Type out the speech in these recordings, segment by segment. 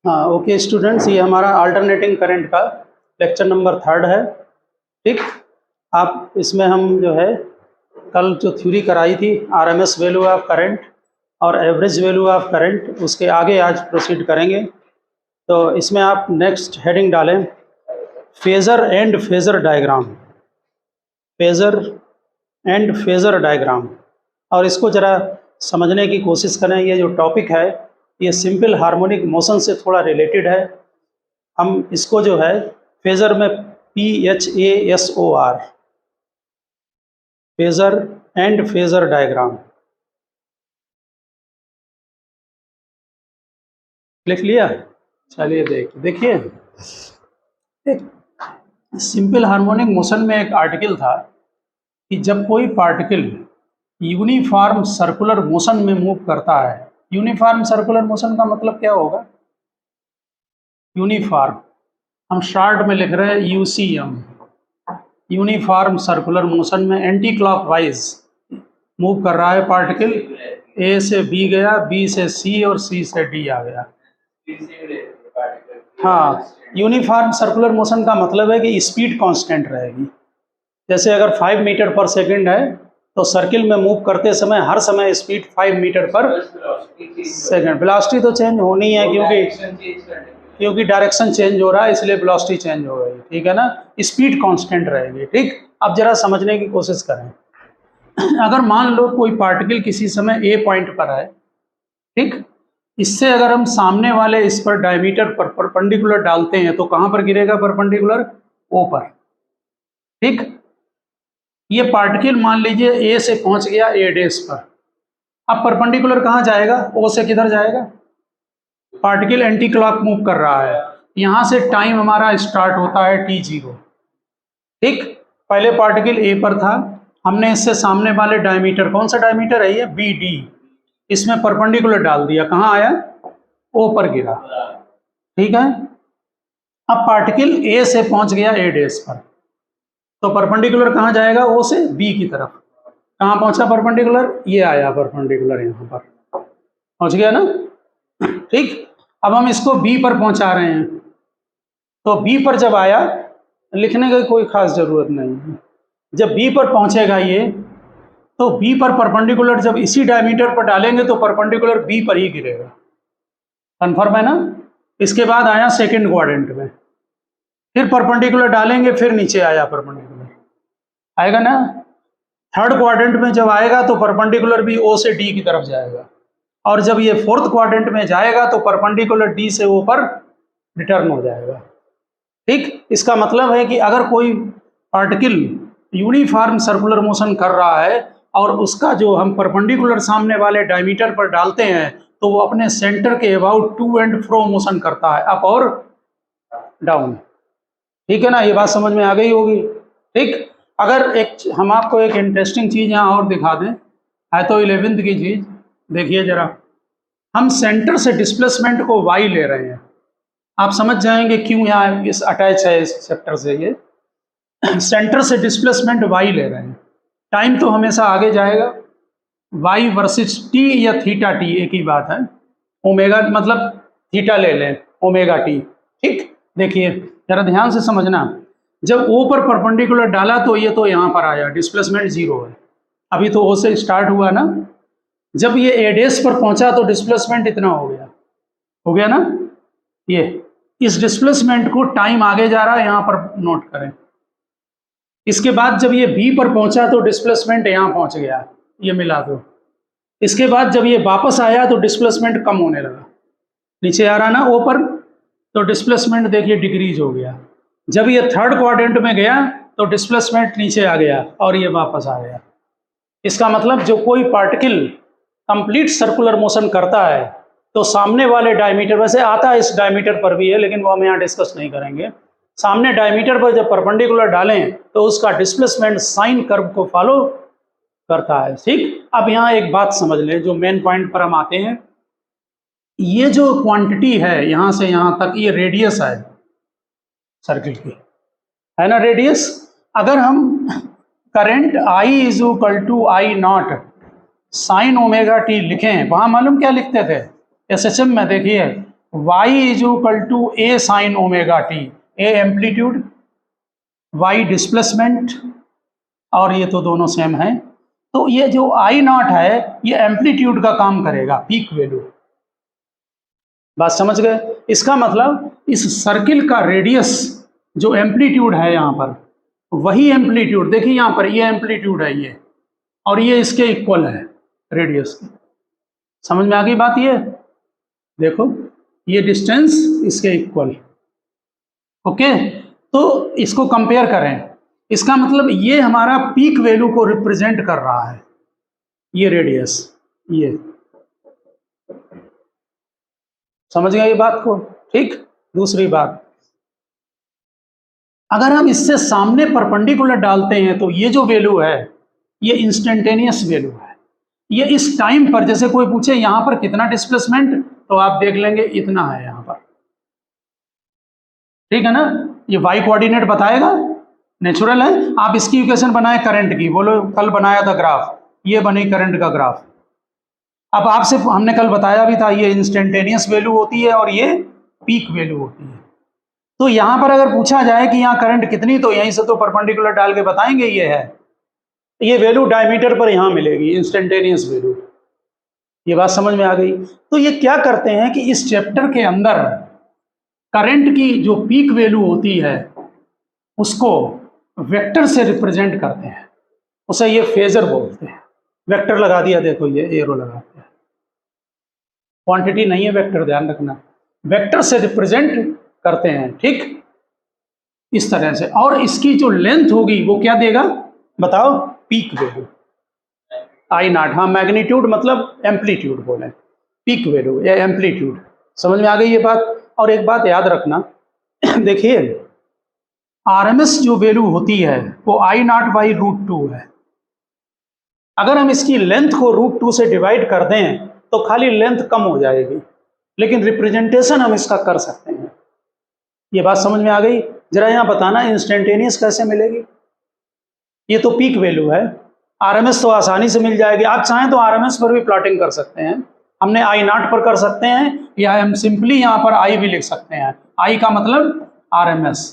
हाँ okay students, ये हमारा अल्टरनेटिंग करंट का लेक्चर नंबर 3 है। ठीक, आप इसमें हम जो है कल जो थ्योरी कराई थी आरएमएस वैल्यू ऑफ करंट और एवरेज वैल्यू ऑफ करंट, उसके आगे आज प्रोसीड करेंगे। तो इसमें आप नेक्स्ट हेडिंग डालें phasor and phasor diagram, phasor and phasor diagram. और इसको ज़रा समझने की कोशिश करें। ये जो टॉपिक है ये सिंपल हार्मोनिक मोशन से थोड़ा रिलेटेड है। हम इसको जो है फेज़र में PHASOR, phasor and phasor diagram लिख लिया। चलिए देखिए एक सिंपल हार्मोनिक मोशन में एक आर्टिकल था कि जब कोई पार्टिकल यूनिफॉर्म सर्कुलर मोशन में मूव करता है। यूनिफॉर्म सर्कुलर मोशन का मतलब क्या होगा? यूनिफॉर्म हम शॉर्ट में लिख रहे हैं UCM, यूनिफॉर्म सर्कुलर मोशन में एंटी क्लॉकवाइज मूव कर रहा है पार्टिकल। A से B गया, B से C और C से D आ गया। हाँ, यूनिफॉर्म सर्कुलर मोशन का मतलब है कि स्पीड कांस्टेंट रहेगी। जैसे अगर 5 मीटर पर सेकंड है तो सर्किल में मूव करते समय हर समय स्पीड 5 मीटर पर सेकंड। वेलोसिटी तो चेंज होनी है क्योंकि डायरेक्शन चेंज हो रहा है, इसलिए वेलोसिटी चेंज हो गई। ठीक है ना, स्पीड कांस्टेंट रहेगी। ठीक, अब जरा समझने की कोशिश करें। अगर मान लो कोई पार्टिकल किसी समय A पॉइंट पर है, ठीक, इससे अगर हम सामने वाले इस पर डायमीटर पर परपेंडिकुलर डालते हैं तो कहां पर गिरेगा परपेंडिकुलर? O पर। ठीक, ये पार्टिकल मान लीजिए A से पहुंच गया A डैश पर। अब परपेंडिकुलर कहां जाएगा? O से किधर जाएगा? पार्टिकल एंटी क्लॉक मूव कर रहा है। यहां से टाइम हमारा स्टार्ट होता है t0। ठीक, पहले पार्टिकल A पर था, हमने इससे सामने वाले डायमीटर, कौन सा डायमीटर है ये? BD, इसमें परपेंडिकुलर डाल दिया। कहां आया? O पर गिरा। ठीक है, अब पार्टिकल A से पहुंच गया A डैश पर, तो परपेंडिकुलर कहां जाएगा? O से B की तरफ। कहां पहुंचा परपेंडिकुलर? ये आया परपेंडिकुलर, यहां पर पहुंच गया ना। ठीक, अब हम इसको B पर पहुंचा रहे हैं, तो B पर जब आया, लिखने की कोई खास जरूरत नहीं है। जब B पर पहुंचेगा ये, तो B पर परपेंडिकुलर जब इसी डायमीटर पर डालेंगे तो परपेंडिकुलर B पर ही गिरेगा। कन्फर्म है ना? इसके बाद आया सेकंड क्वाड्रेंट में, फिर परपेंडिकुलर डालेंगे, फिर नीचे आया परपेंडिकुलर, आएगा ना। थर्ड क्वाड्रेंट में जब आएगा तो परपेंडिकुलर भी O से D की तरफ जाएगा, और जब ये फोर्थ क्वाड्रेंट में जाएगा तो परपेंडिकुलर D से O पर रिटर्न हो जाएगा। ठीक, इसका मतलब है कि अगर कोई पार्टिकल यूनिफॉर्म सर्कुलर मोशन कर रहा है और उसका जो हम परपेंडिकुलर सामने वाले डायमीटर पर डालते हैं तो वो अपने सेंटर के about to and fro motion करता है, अप और डाउन। ठीक है ना, ये बात समझ में आ गई होगी। ठीक, अगर एक हम आपको एक इंटरेस्टिंग चीज यहाँ और दिखा दें, है तो 11th की चीज, देखिए जरा। हम सेंटर से डिस्प्लेसमेंट को y ले रहे हैं, आप समझ जाएंगे क्यों यहाँ इस अटैच है इस चैप्टर से। ये सेंटर से डिस्प्लेसमेंट y ले रहे हैं, टाइम तो हमेशा आगे जाएगा। y वर्सेस t या थीटा t एक ही बात है। ओमेगा मतलब थीटा ले लें, ओमेगा t। ठीक, देखिए जरा ध्यान से समझना। जब O पर परपेंडिकुलर डाला तो ये तो यहाँ पर आया, डिस्प्लेसमेंट 0 है, अभी तो O से स्टार्ट हुआ ना। जब ये A डैश पर पहुंचा तो डिस्प्लेसमेंट इतना हो गया ना। ये इस डिस्प्लेसमेंट को टाइम आगे जा रहा है, यहाँ पर नोट करें। इसके बाद जब ये B पर पहुंचा तो डिस्प्लेसमेंट यहाँ पहुंच गया, ये मिला दो। इसके बाद जब ये वापस आया तो डिस्प्लेसमेंट कम होने लगा, नीचे आ रहा ना O पर, तो डिस्प्लेसमेंट देखिए डिक्रीज हो गया। जब ये थर्ड क्वाड्रेंट में गया तो डिस्प्लेसमेंट नीचे आ गया और ये वापस आ गया। इसका मतलब जो कोई पार्टिकल कंप्लीट सर्कुलर मोशन करता है तो सामने वाले डायमीटर, वैसे आता है इस डायमीटर पर भी है लेकिन वो हम यहाँ डिस्कस नहीं करेंगे, सामने डायमीटर पर जब परपेंडिकुलर डालें तो उसका डिस्प्लेसमेंट साइन कर्व को फॉलो करता है। ठीक, अब यहाँ एक बात समझ लें, जो मेन पॉइंट पर हम आते हैं। ये जो क्वांटिटी है यहाँ से यहाँ तक, ये रेडियस है सर्किल की, है ना, रेडियस। अगर हम current I = I0 sin omega t लिखें, वहां मालूम क्या लिखते थे SHM में? देखिए y is equal to a sine omega T, a amplitude, y displacement, और ये तो दोनों सेम है। तो ये जो आई नॉट है ये एम्पलीट्यूड का काम करेगा, पीक वैल्यू। बात समझ गए? इसका मतलब इस सर्किल का रेडियस जो एम्पलीट्यूड है यहाँ पर, वही एम्पलीट्यूड, देखिए यहाँ पर ये एम्पलीट्यूड है ये, और ये इसके इक्वल है रेडियस की। समझ में आ गई बात? ये देखो ये डिस्टेंस इसके इक्वल। ओके, तो इसको कंपेयर करें, इसका मतलब ये हमारा पीक वैल्यू को रिप्रेजेंट कर रहा है, ये रेडियस, ये समझ गए ये बात को? ठीक। दूसरी बात, अगर हम इससे सामने परपेंडिकुलर डालते हैं तो ये जो वैल्यू है ये इंस्टेंटेनियस वैल्यू है। ये इस टाइम पर, जैसे कोई पूछे यहां पर कितना डिस्प्लेसमेंट, तो आप देख लेंगे इतना है यहां पर, ठीक है ना? ये वाई कोऑर्डिनेट बताएगा, नेचुरल है। आप इसकी इक्वेशन बनाए करंट की, बोलो कल बनाया था ग्राफ, ये बनी करंट का ग्राफ। अब आपसे हमने कल बताया भी था ये इंस्टेंटेनियस वैल्यू होती है और ये पीक वैल्यू होती है। तो यहां पर अगर पूछा जाए कि यहाँ करंट कितनी, तो यहीं से तो परपेंडिकुलर डाल के बताएंगे ये है, ये वैल्यू डायमीटर पर यहां मिलेगी, इंस्टेंटेनियस वैल्यू। ये बात समझ में आ गई? तो ये क्या करते हैं कि इस चैप्टर के अंदर करंट की जो पीक वैल्यू होती है उसको वेक्टर से रिप्रेजेंट करते हैं, उसे ये फेजर बोलते हैं। वेक्टर लगा दिया, देखो ये एरो लगाते हैं, क्वांटिटी नहीं है वेक्टर, ध्यान रखना, वेक्टर से रिप्रेजेंट करते हैं, ठीक, इस तरह से। और इसकी जो लेंथ होगी वो क्या देगा बताओ? Peak value, I not. हाँ, मैग्नीट्यूड मतलब एम्पलीट्यूड बोले, पीक वैल्यू या एम्पलीट्यूड। समझ में आ गई ये बात? और एक बात याद रखना देखिए आरएमएस जो वैल्यू होती है वो आई नॉट बाई रूट 2 है। अगर हम इसकी लेंथ को रूट 2 से डिवाइड कर दें तो खाली लेंथ कम हो जाएगी, लेकिन रिप्रेजेंटेशन हम इसका कर सकते हैं। ये बात समझ में आ गई? जरा यहाँ बताना इंस्टेंटेनियस कैसे मिलेगी? ये तो पीक वैल्यू है, आरएमएस तो आसानी से मिल जाएगी। आप चाहें तो आरएमएस पर भी प्लॉटिंग कर सकते हैं, हमने आई नॉट पर कर सकते हैं, या हम सिंपली यहाँ पर आई भी लिख सकते हैं, आई का मतलब आरएमएस।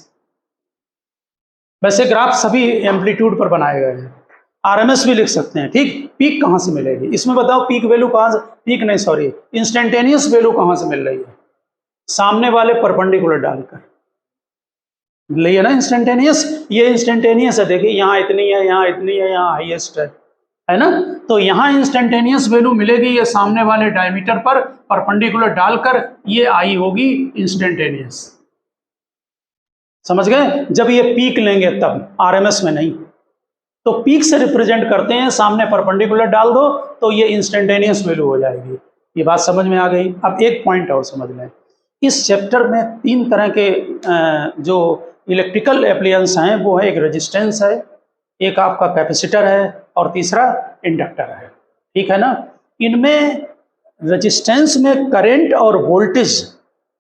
वैसे ग्राफ सभी एम्पलीट्यूड पर बनाए गए हैं, आरएमएस भी लिख सकते हैं, ठीक। पीक कहाँ से मिलेगी इसमें बताओ? पीक वैल्यू कहाँ से, पीक नहीं सॉरी, इंस्टेंटेनियस वैल्यू कहाँ से मिल रही है? सामने वाले परपेंडिकुलर डालकर लिए ना इंस्टेंटेनियस। ये इंस्टेंटेनियस है, देखिए यहाँ इतनी है, यहाँ इतनी है, यहाँ हाईएस्ट है ना? तो यहाँ इंस्टेंटेनियस वैल्यू मिलेगी, ये सामने वाले डायमीटर पर परपेंडिकुलर डालकर, ये आई होगी इंस्टेंटेनियस। समझ गए? जब ये पीक लेंगे तब, आरएमएस में नहीं। तो पीक से रिप्रेजेंट करते हैं, सामने परपेंडिकुलर डाल दो तो ये इंस्टेंटेनियस वैल्यू हो जाएगी। ये बात समझ में आ गई? अब एक पॉइंट और समझ लें, इस चैप्टर में 3 तरह के जो इलेक्ट्रिकल एप्लायंस हैं वो है, एक रेजिस्टेंस है, एक आपका कैपेसिटर है, और तीसरा इंडक्टर है, ठीक है ना? इनमें रेजिस्टेंस में करंट और वोल्टेज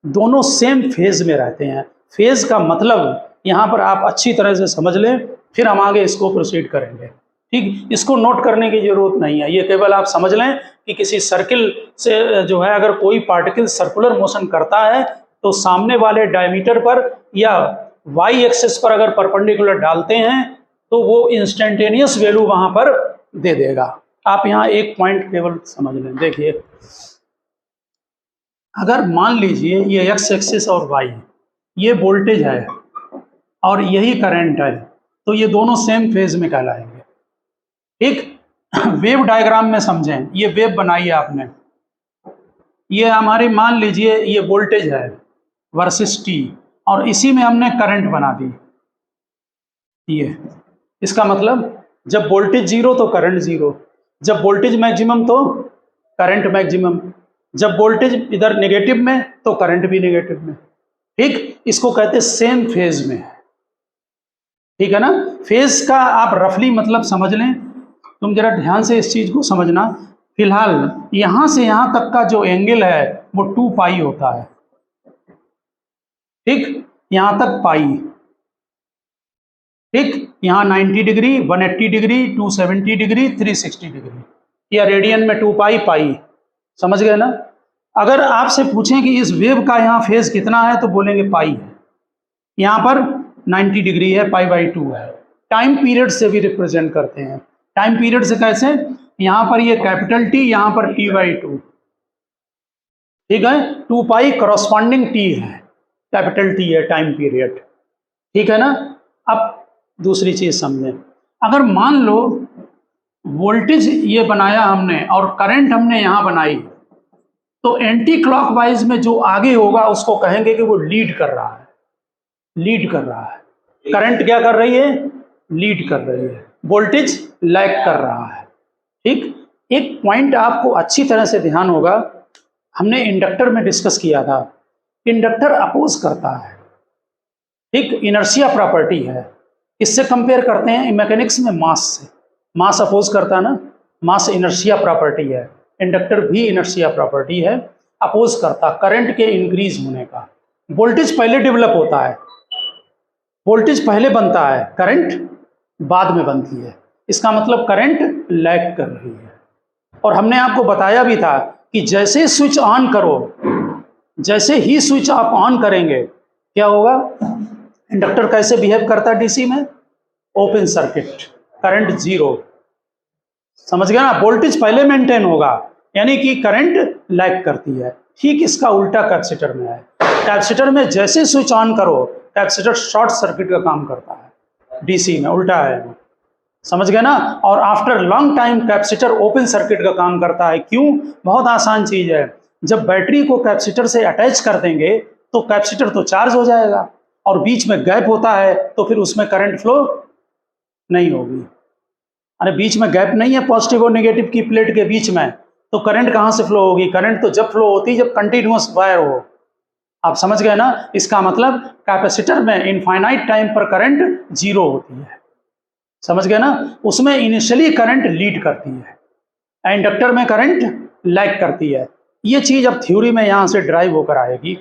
दोनों सेम फेज में रहते हैं। फेज का मतलब यहाँ पर आप अच्छी तरह से समझ लें, फिर हम आगे इसको प्रोसीड करेंगे, ठीक। इसको नोट करने की जरूरत नहीं है, ये केवल आप समझ लें कि किसी सर्किल से जो है अगर कोई पार्टिकल सर्कुलर मोशन करता है तो सामने वाले डायमीटर पर या वाई एक्सिस पर अगर परपेंडिकुलर डालते हैं तो वो इंस्टेंटेनियस वैल्यू वहां पर दे देगा। आप यहाँ एक पॉइंट केवल समझ लें, देखिए अगर मान लीजिए ये एक्स एक्सिस और वाई, ये वोल्टेज है और यही करंट है, तो ये दोनों सेम फेज में कहलाएंगे, ठीक। वेव डायग्राम में समझें, ये वेव बनाई है आपने, ये हमारी मान लीजिए ये वोल्टेज है वर्सेस टी, और इसी में हमने करंट बना दी। ये इसका मतलब जब वोल्टेज जीरो तो करंट जीरो, जब वोल्टेज मैक्सिमम तो करंट मैक्सिमम, जब वोल्टेज इधर नेगेटिव में तो करंट भी नेगेटिव में, ठीक। इसको कहते हैं सेम फेज में, ठीक है ना? फेज का आप रफली मतलब समझ लें, तुम जरा ध्यान से इस चीज को समझना। फिलहाल यहां से यहां तक का जो एंगल है वो 2 पाई होता है, ठीक, यहां तक पाई, ठीक। यहाँ 90 डिग्री, 180 डिग्री, 270 डिग्री, 360 डिग्री, या रेडियन में 2 पाई पाई, समझ गए ना? अगर आपसे पूछें कि इस वेव का यहाँ फेज कितना है तो बोलेंगे पाई है। यहाँ पर 90 डिग्री है, पाई/2 है। टाइम पीरियड से भी रिप्रेजेंट करते हैं। टाइम पीरियड से कैसे? यहाँ पर ये कैपिटल टी, यहाँ पर T/2, ठीक है। 2 पाई करस्पॉन्डिंग टी है, कैपिटल टी है टाइम पीरियड, ठीक है ना। अब दूसरी चीज समझें, अगर मान लो वोल्टेज ये बनाया हमने और करंट हमने यहाँ बनाई, तो एंटी क्लॉकवाइज में जो आगे होगा उसको कहेंगे कि वो लीड कर रहा है, लीड कर रहा है। करंट क्या कर रही है? लीड कर रही है। वोल्टेज लैग कर रहा है, ठीक। एक पॉइंट आपको अच्छी तरह से ध्यान होगा, हमने इंडक्टर में डिस्कस किया था, इंडक्टर अपोज करता है, ठीक, इनर्शिया प्रॉपर्टी है। इससे कंपेयर करते हैं मैकेनिक्स में मास से। मास अपोज करता है ना, मास इनर्शिया प्रॉपर्टी है, इंडक्टर भी इनर्शिया प्रॉपर्टी है, अपोज करता करंट के इंक्रीज होने का। वोल्टेज पहले डेवलप होता है, वोल्टेज पहले बनता है, करंट बाद में बनती है। इसका मतलब करंट लैग कर रही है। और हमने आपको बताया भी था कि जैसे स्विच ऑन करो, जैसे ही स्विच आप ऑन करेंगे क्या होगा? इंडक्टर कैसे बिहेव करता है डीसी में? Open circuit, current zero. समझ गया ना? वोल्टेज पहले मेंटेन होगा, यानी कि करंट लैग करती है। ठीक इसका उल्टा कैपेसिटर में है। कैपेसिटर में जैसे स्विच ऑन करो, कैपेसिटर शॉर्ट सर्किट का काम करता है, डीसी में उल्टा है। समझ गए ना? और after long time capacitor open circuit का काम करता है। क्यों? बहुत आसान चीज है, जब बैटरी को कैपेसिटर से अटैच कर देंगे तो कैपेसिटर तो चार्ज हो जाएगा, और बीच में गैप होता है तो फिर उसमें करंट फ्लो नहीं होगी। अरे बीच में गैप नहीं है पॉजिटिव और नेगेटिव की प्लेट के बीच में, तो करंट कहाँ से फ्लो होगी? करंट तो जब फ्लो होती है जब कंटिन्यूअस वायर हो। आप समझ गए ना? इसका मतलब कैपेसिटर में इनफाइनाइट टाइम पर करंट जीरो होती है। समझ गए ना? उसमें इनिशियली करंट लीड करती है, इंडक्टर में करंट लैग करती है। ये चीज अब थ्योरी में यहां से ड्राइव होकर आएगी।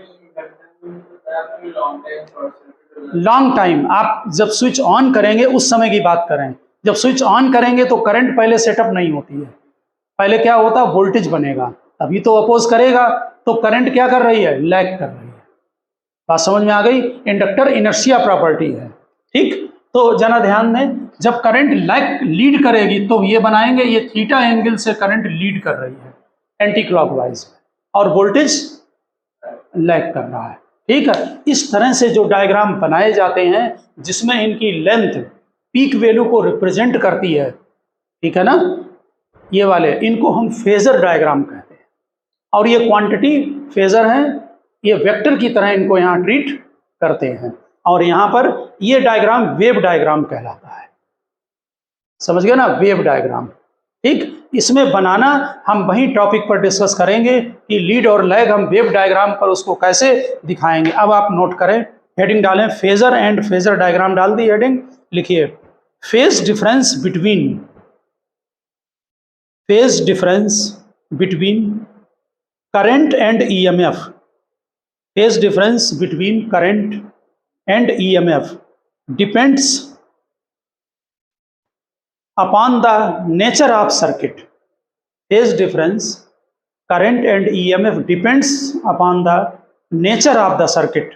लॉन्ग टाइम आप जब स्विच ऑन करेंगे उस समय की बात करें। जब स्विच ऑन करेंगे तो करंट पहले सेटअप नहीं होती है, पहले क्या होता है? वोल्टेज बनेगा, अभी तो अपोज करेगा, तो करंट क्या कर रही है? लैग कर रही है। बात समझ में आ गई? इंडक्टर इनर्शिया प्रॉपर्टी है, ठीक। तो जना ध्यान दें, जब करंट लैग लीड करेगी तो ये बनाएंगे, ये थीटा एंगल से करंट लीड कर रही है एंटी क्लॉकवाइज, और वोल्टेज लैग कर रहा है, ठीक है। इस तरह से जो डायग्राम बनाए जाते हैं जिसमें इनकी लेंथ पीक वैल्यू को रिप्रेजेंट करती है, ठीक है ना, ये वाले, इनको हम फेजर डायग्राम कहते हैं। और ये क्वांटिटी फेजर है, ये वेक्टर की तरह इनको यहाँ ट्रीट करते हैं। और यहाँ पर ये डायग्राम वेव डायग्राम कहलाता है। समझ गए ना? वेव डायग्राम, ठीक। इसमें बनाना हम वही टॉपिक पर डिस्कस करेंगे कि लीड और लैग हम वेव डायग्राम पर उसको कैसे दिखाएंगे। अब आप नोट करें, हेडिंग डालें फेजर एंड फेजर डायग्राम, डाल दी हेडिंग, लिखिए phase difference between, phase difference between current and EMF, phase difference between current and EMF depends upon the nature of circuit. Phase difference, current and EMF depends upon the nature of the circuit.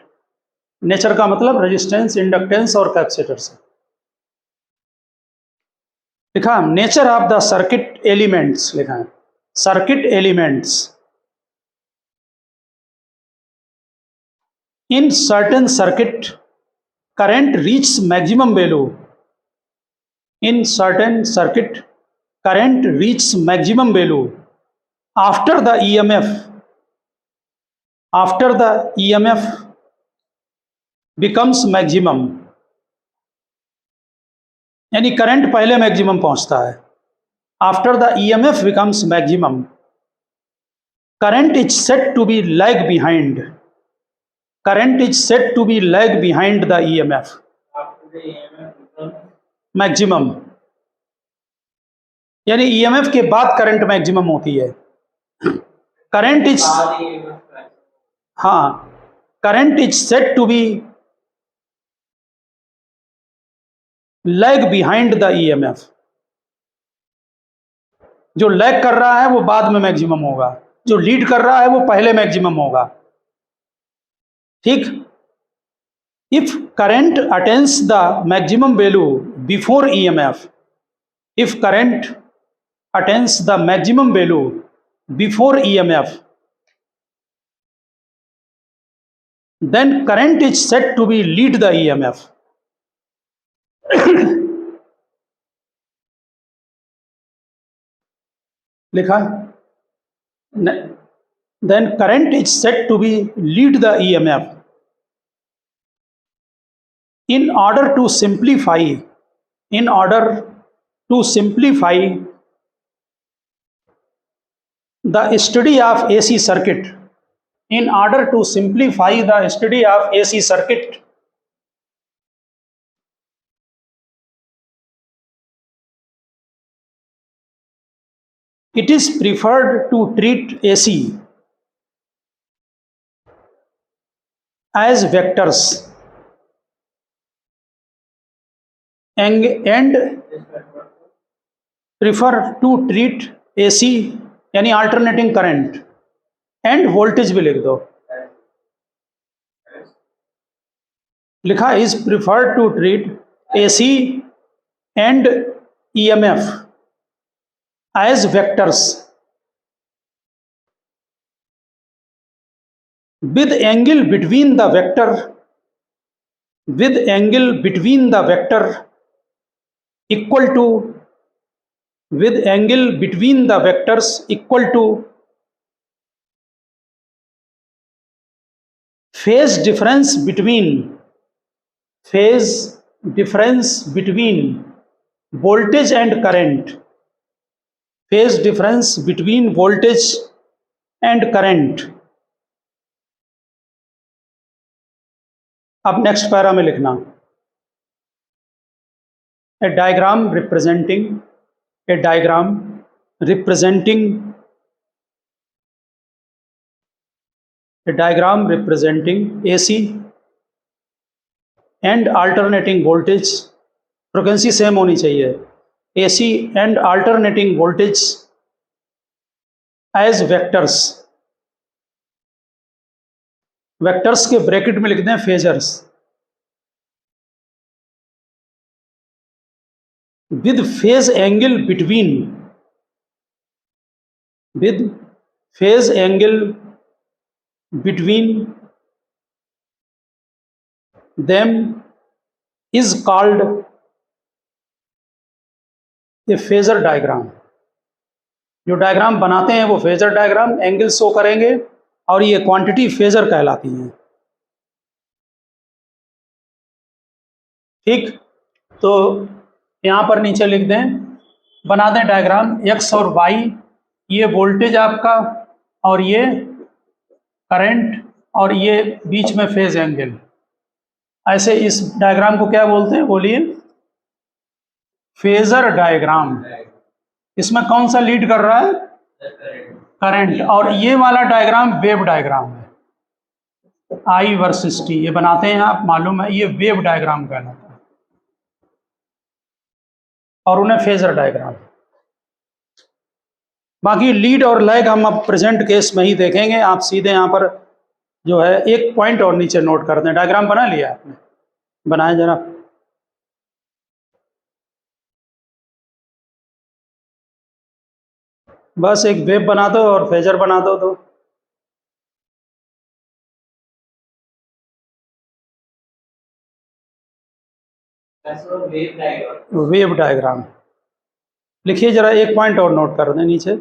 Nature का मतलब resistance, inductance और capacitor से लिखा। Nature of the circuit elements लिखा है, circuit elements in certain circuit current reach maximum value, in certain circuit current reaches maximum value after the EMF, after the EMF becomes maximum, यानी current पहले maximum पहुंचता है, after the EMF becomes maximum, current is said to be lag behind, current is said to be lag behind the EMF, maximum, यानी EMF के बाद current maximum होती है। Current is, हाँ, current is set to be lag behind the EMF, जो lag कर रहा है वो बाद में मैक्सिमम होगा। जो लीड कर रहा है वो पहले मैक्सिमम होगा, ठीक। If current attains the maximum value before EMF, if current attains the maximum value before EMF, then current is said to be lead the EMF. लिखा, then current is said to be lead the EMF. In order to simplify the study of AC circuit, in order to simplify the study of AC circuit, it is preferred to treat AC as vectors and prefer to treat AC यानी alternating current and voltage भी लिख दो, लिखा is preferred to treat AC and EMF as vectors with angle between the vector equal to with angle between the vectors equal to phase difference between voltage and current, phase difference between voltage and current. अब next para में लिखना, a diagram representing AC and alternating voltage, frequency same होनी चाहिए, AC and alternating voltage as vectors, vectors के bracket में लिख दें phasors, with phase angle between them is called a phasor diagram. जो डायग्राम बनाते हैं वो फेजर डायग्राम एंगल शो करेंगे और ये क्वांटिटी फेजर कहलाती हैं, ठीक। तो यहाँ पर नीचे लिख दें, बना दें डायग्राम एक्स और वाई, ये वोल्टेज आपका और ये करंट और ये बीच में फेज एंगल, ऐसे इस डायग्राम को क्या बोलते हैं बोलिए, फेजर डायग्राम। इसमें कौन सा लीड कर रहा है, करंट, और ये वाला डायग्राम वेव डायग्राम है, आई वर्सेस टी, ये बनाते हैं आप, मालूम है, ये वेव डायग्राम कहलाता है और उन्हें फेजर डायग्राम। बाकी लीड और लैग हम अब प्रेजेंट केस में ही देखेंगे। आप सीधे यहाँ पर जो है एक पॉइंट और नीचे नोट कर दें, डायग्राम बना लिया आपने, बनाए जरा, बस एक वेव बना दो और फेजर बना दो, तो वेव डायग्राम लिखिए जरा, एक पॉइंट और नोट कर दें नीचे।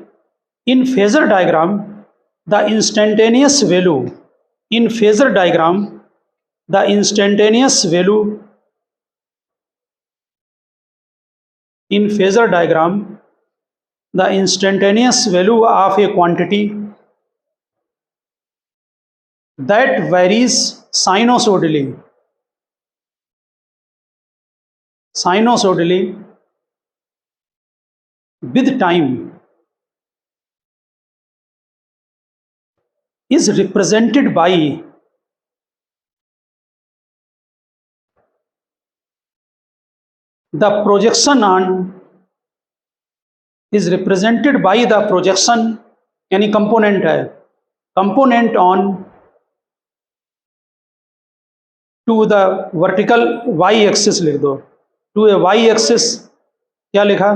In phasor diagram the instantaneous value, in phasor diagram the instantaneous value, in phasor diagram the instantaneous value of a quantity that varies sinusoidally with time is represented by the projection यानी component है, component on to the vertical Y axis लिख दो, to a Y axis क्या लिखा,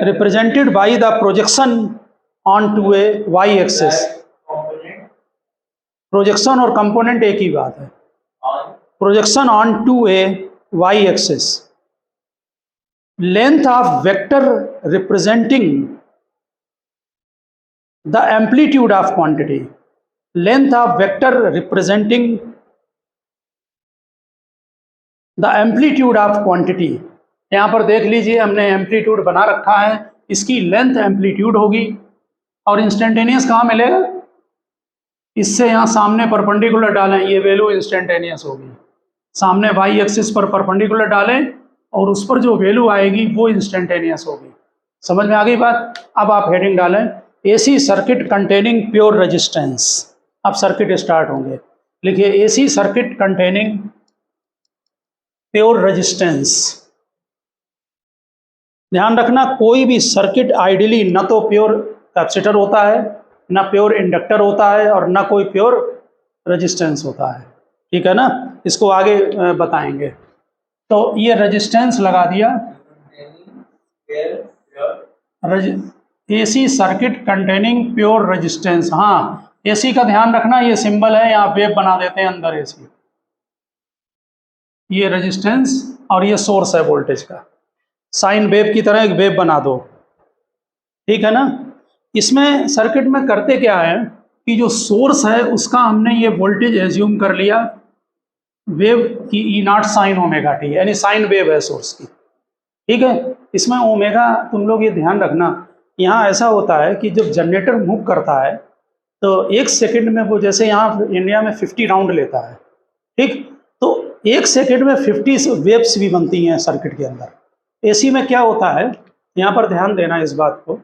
represented by the projection on to a Y axis. Projection और component एक ही बात है। Projection on to a Y axis, length of vector representing the amplitude of quantity, length of vector representing the amplitude of quantity. यहाँ पर देख लीजिए हमने एम्पलीट्यूड बना रखा है, इसकी लेंथ एम्पलीट्यूड होगी और इंस्टेंटेनियस कहाँ मिलेगा, इससे यहाँ सामने परपेंडिकुलर डालें, ये वैल्यू इंस्टेंटेनियस होगी। सामने वाई एक्सिस पर परपेंडिकुलर डालें और उस पर जो वैल्यू आएगी वो इंस्टेंटेनियस होगी। समझ में आ गई बात। अब आप हेडिंग डालें AC circuit containing pure resistance. अब सर्किट स्टार्ट होंगे, लिखिए AC circuit containing pure resistance. ध्यान रखना कोई भी सर्किट आइडियली न तो प्योर कैपेसिटर होता है, ना प्योर इंडक्टर होता है और ना कोई प्योर रेजिस्टेंस होता है, ठीक है ना। इसको आगे बताएंगे। तो ये रेजिस्टेंस लगा दिया, AC circuit containing pure resistance. हाँ, एसी का ध्यान रखना, ये सिंबल है, यहाँ वेव बना देते हैं अंदर एसी, ये रेजिस्टेंस और ये सोर्स है वोल्टेज का, साइन वेव की तरह एक वेव बना दो, ठीक है ना। इसमें सर्किट में करते क्या है कि जो सोर्स है उसका हमने ये वोल्टेज एज्यूम कर लिया, वेव की ई नॉट साइन ओमेगा टी, यानी साइन वेव है सोर्स की, ठीक है। इसमें ओमेगा तुम लोग ये ध्यान रखना, यहाँ ऐसा होता है कि जब जनरेटर मूव करता है तो 1 सेकंड में वो, जैसे यहाँ इंडिया में 50 राउंड लेता है, ठीक, तो 1 सेकंड में 50 वेव्स भी बनती हैं सर्किट के अंदर। एसी में क्या होता है, यहाँ पर ध्यान देना इस बात को,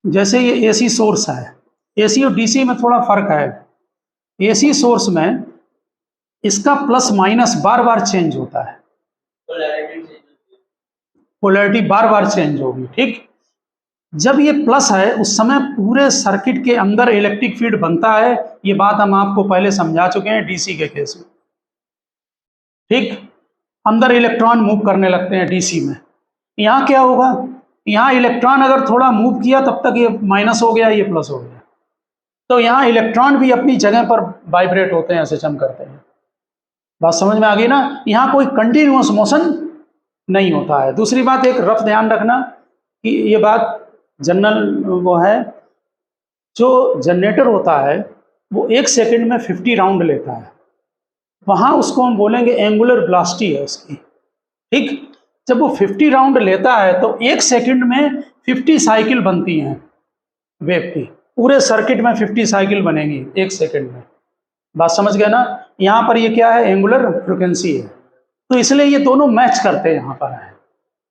जैसे ये एसी सोर्स है, एसी और डीसी में थोड़ा फर्क है। एसी सोर्स में इसका प्लस माइनस बार बार चेंज होता है, पोलैरिटी बार बार चेंज होगी, ठीक। जब ये प्लस है उस समय पूरे सर्किट के अंदर इलेक्ट्रिक फील्ड बनता है, ये बात हम आपको पहले समझा चुके हैं डीसी के केस में, ठीक। अंदर इलेक्ट्रॉन मूव करने लगते हैं डीसी में। यहाँ क्या होगा, यहाँ इलेक्ट्रॉन अगर थोड़ा मूव किया तब तक ये माइनस हो गया, ये प्लस हो गया, तो यहाँ इलेक्ट्रॉन भी अपनी जगह पर वाइब्रेट होते हैं, सिस्टम करते हैं। बात समझ में आ गई ना। यहाँ कोई कंटिन्यूअस मोशन नहीं होता है। दूसरी बात, एक रफ ध्यान रखना कि ये बात जनरल वो है, जो जनरेटर होता है वो 1 सेकंड में 50 राउंड लेता है, वहाँ उसको हम बोलेंगे एंगुलर वेलोसिटी है उसकी, ठीक। जब वो 50 राउंड लेता है तो 1 सेकंड में 50 साइकिल बनती हैं वेव की, पूरे सर्किट में 50 साइकिल बनेगी 1 सेकंड में। बात समझ गए ना। यहाँ पर ये क्या है, एंगुलर फ्रिक्वेंसी है, तो इसलिए ये दोनों मैच करते हैं। यहाँ पर है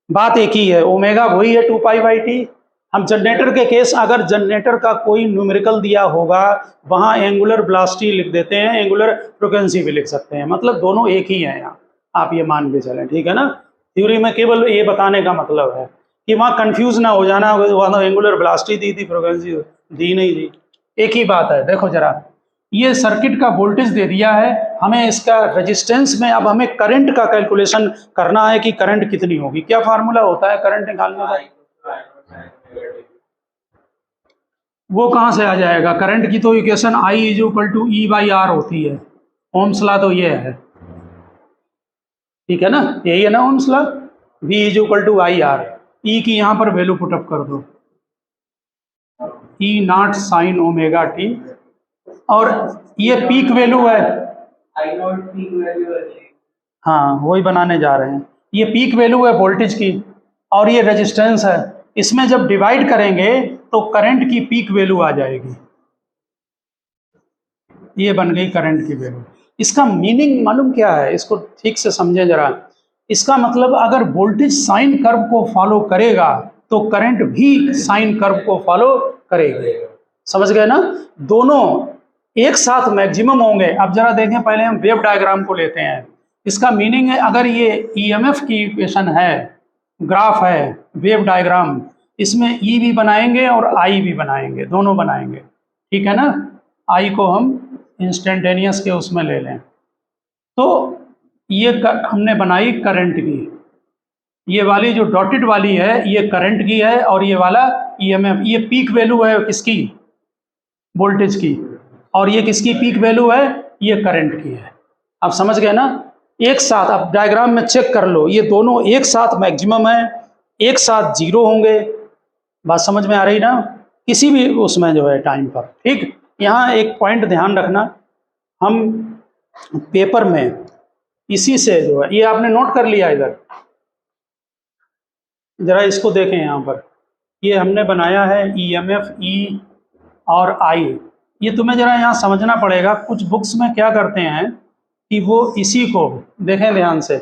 बात एक ही है, ओमेगा वही है 2π/T। हम जनरेटर के केस, अगर जनरेटर का कोई न्यूमेरिकल दिया होगा वहाँ एंगुलर वेलोसिटी लिख देते हैं, एंगुलर फ्रिक्वेंसी भी लिख सकते हैं, मतलब दोनों एक ही हैं। यहाँ आप ये मान के चलें, ठीक है ना। थ्योरी में केवल ये बताने का मतलब है कि वहाँ कंफ्यूज ना हो जाना, वहाँ एंगुलर वेलोसिटी दी थी, फ्रिक्वेंसी दी नहीं दी, एक ही बात है। देखो जरा, ये सर्किट का वोल्टेज दे दिया है, हमें इसका रेजिस्टेंस में अब हमें करंट का कैलकुलेशन करना है कि करंट कितनी होगी। क्या फार्मूला होता है करंट निकालने का, वो कहाँ से आ जाएगा। करंट की तो इक्वेशन I = E/R होती है, ओम्स लॉ तो ये है, ठीक है ना, यही है ना Ohm's law. V = IR, E की यहाँ पर वैल्यू पुटअप कर दो, E0 sin ओमेगा टी, और ये पीक वैल्यू है, हाँ वही बनाने जा रहे हैं। ये पीक वैल्यू है वोल्टेज की और ये रेजिस्टेंस है, इसमें जब डिवाइड करेंगे तो करंट की पीक वैल्यू आ जाएगी, ये बन गई करंट की वैल्यू। इसका मीनिंग मालूम क्या है, इसको ठीक से समझें जरा। इसका मतलब अगर वोल्टेज साइन कर्व को फॉलो करेगा तो करंट भी साइन कर्व को फॉलो करेगी। समझ गए ना, दोनों एक साथ मैक्सिमम होंगे। अब जरा देखें, पहले हम वेव डायग्राम को लेते हैं। इसका मीनिंग है, अगर ये ईएमएफ की इक्वेशन है, ग्राफ है, वेव डायग्राम, इसमें ई भी बनाएंगे और आई भी बनाएंगे, दोनों बनाएंगे, ठीक है ना। आई को हम इंस्टेंटेनियस के उसमें ले लें। तो ये हमने बनाई करंट की, ये वाली जो डॉटेड वाली है ये करंट की है, और ये वाला ईएमएफ, ये पीक वैल्यू है किसकी, वोल्टेज की, और ये किसकी पीक वैल्यू है, ये करंट की है। आप समझ गए ना। एक साथ आप डायग्राम में चेक कर लो, ये दोनों एक साथ मैक्सिमम है, एक साथ जीरो होंगे। बात समझ में आ रही ना, किसी भी उसमें जो है टाइम पर, ठीक। यहाँ एक पॉइंट ध्यान रखना, हम पेपर में इसी से जो है, ये आपने नोट कर लिया इधर, जरा इसको देखें यहाँ पर, ये हमने बनाया है ईएमएफ ई और आई। ये तुम्हें जरा यहाँ समझना पड़ेगा, कुछ बुक्स में क्या करते हैं कि वो इसी को देखें ध्यान से,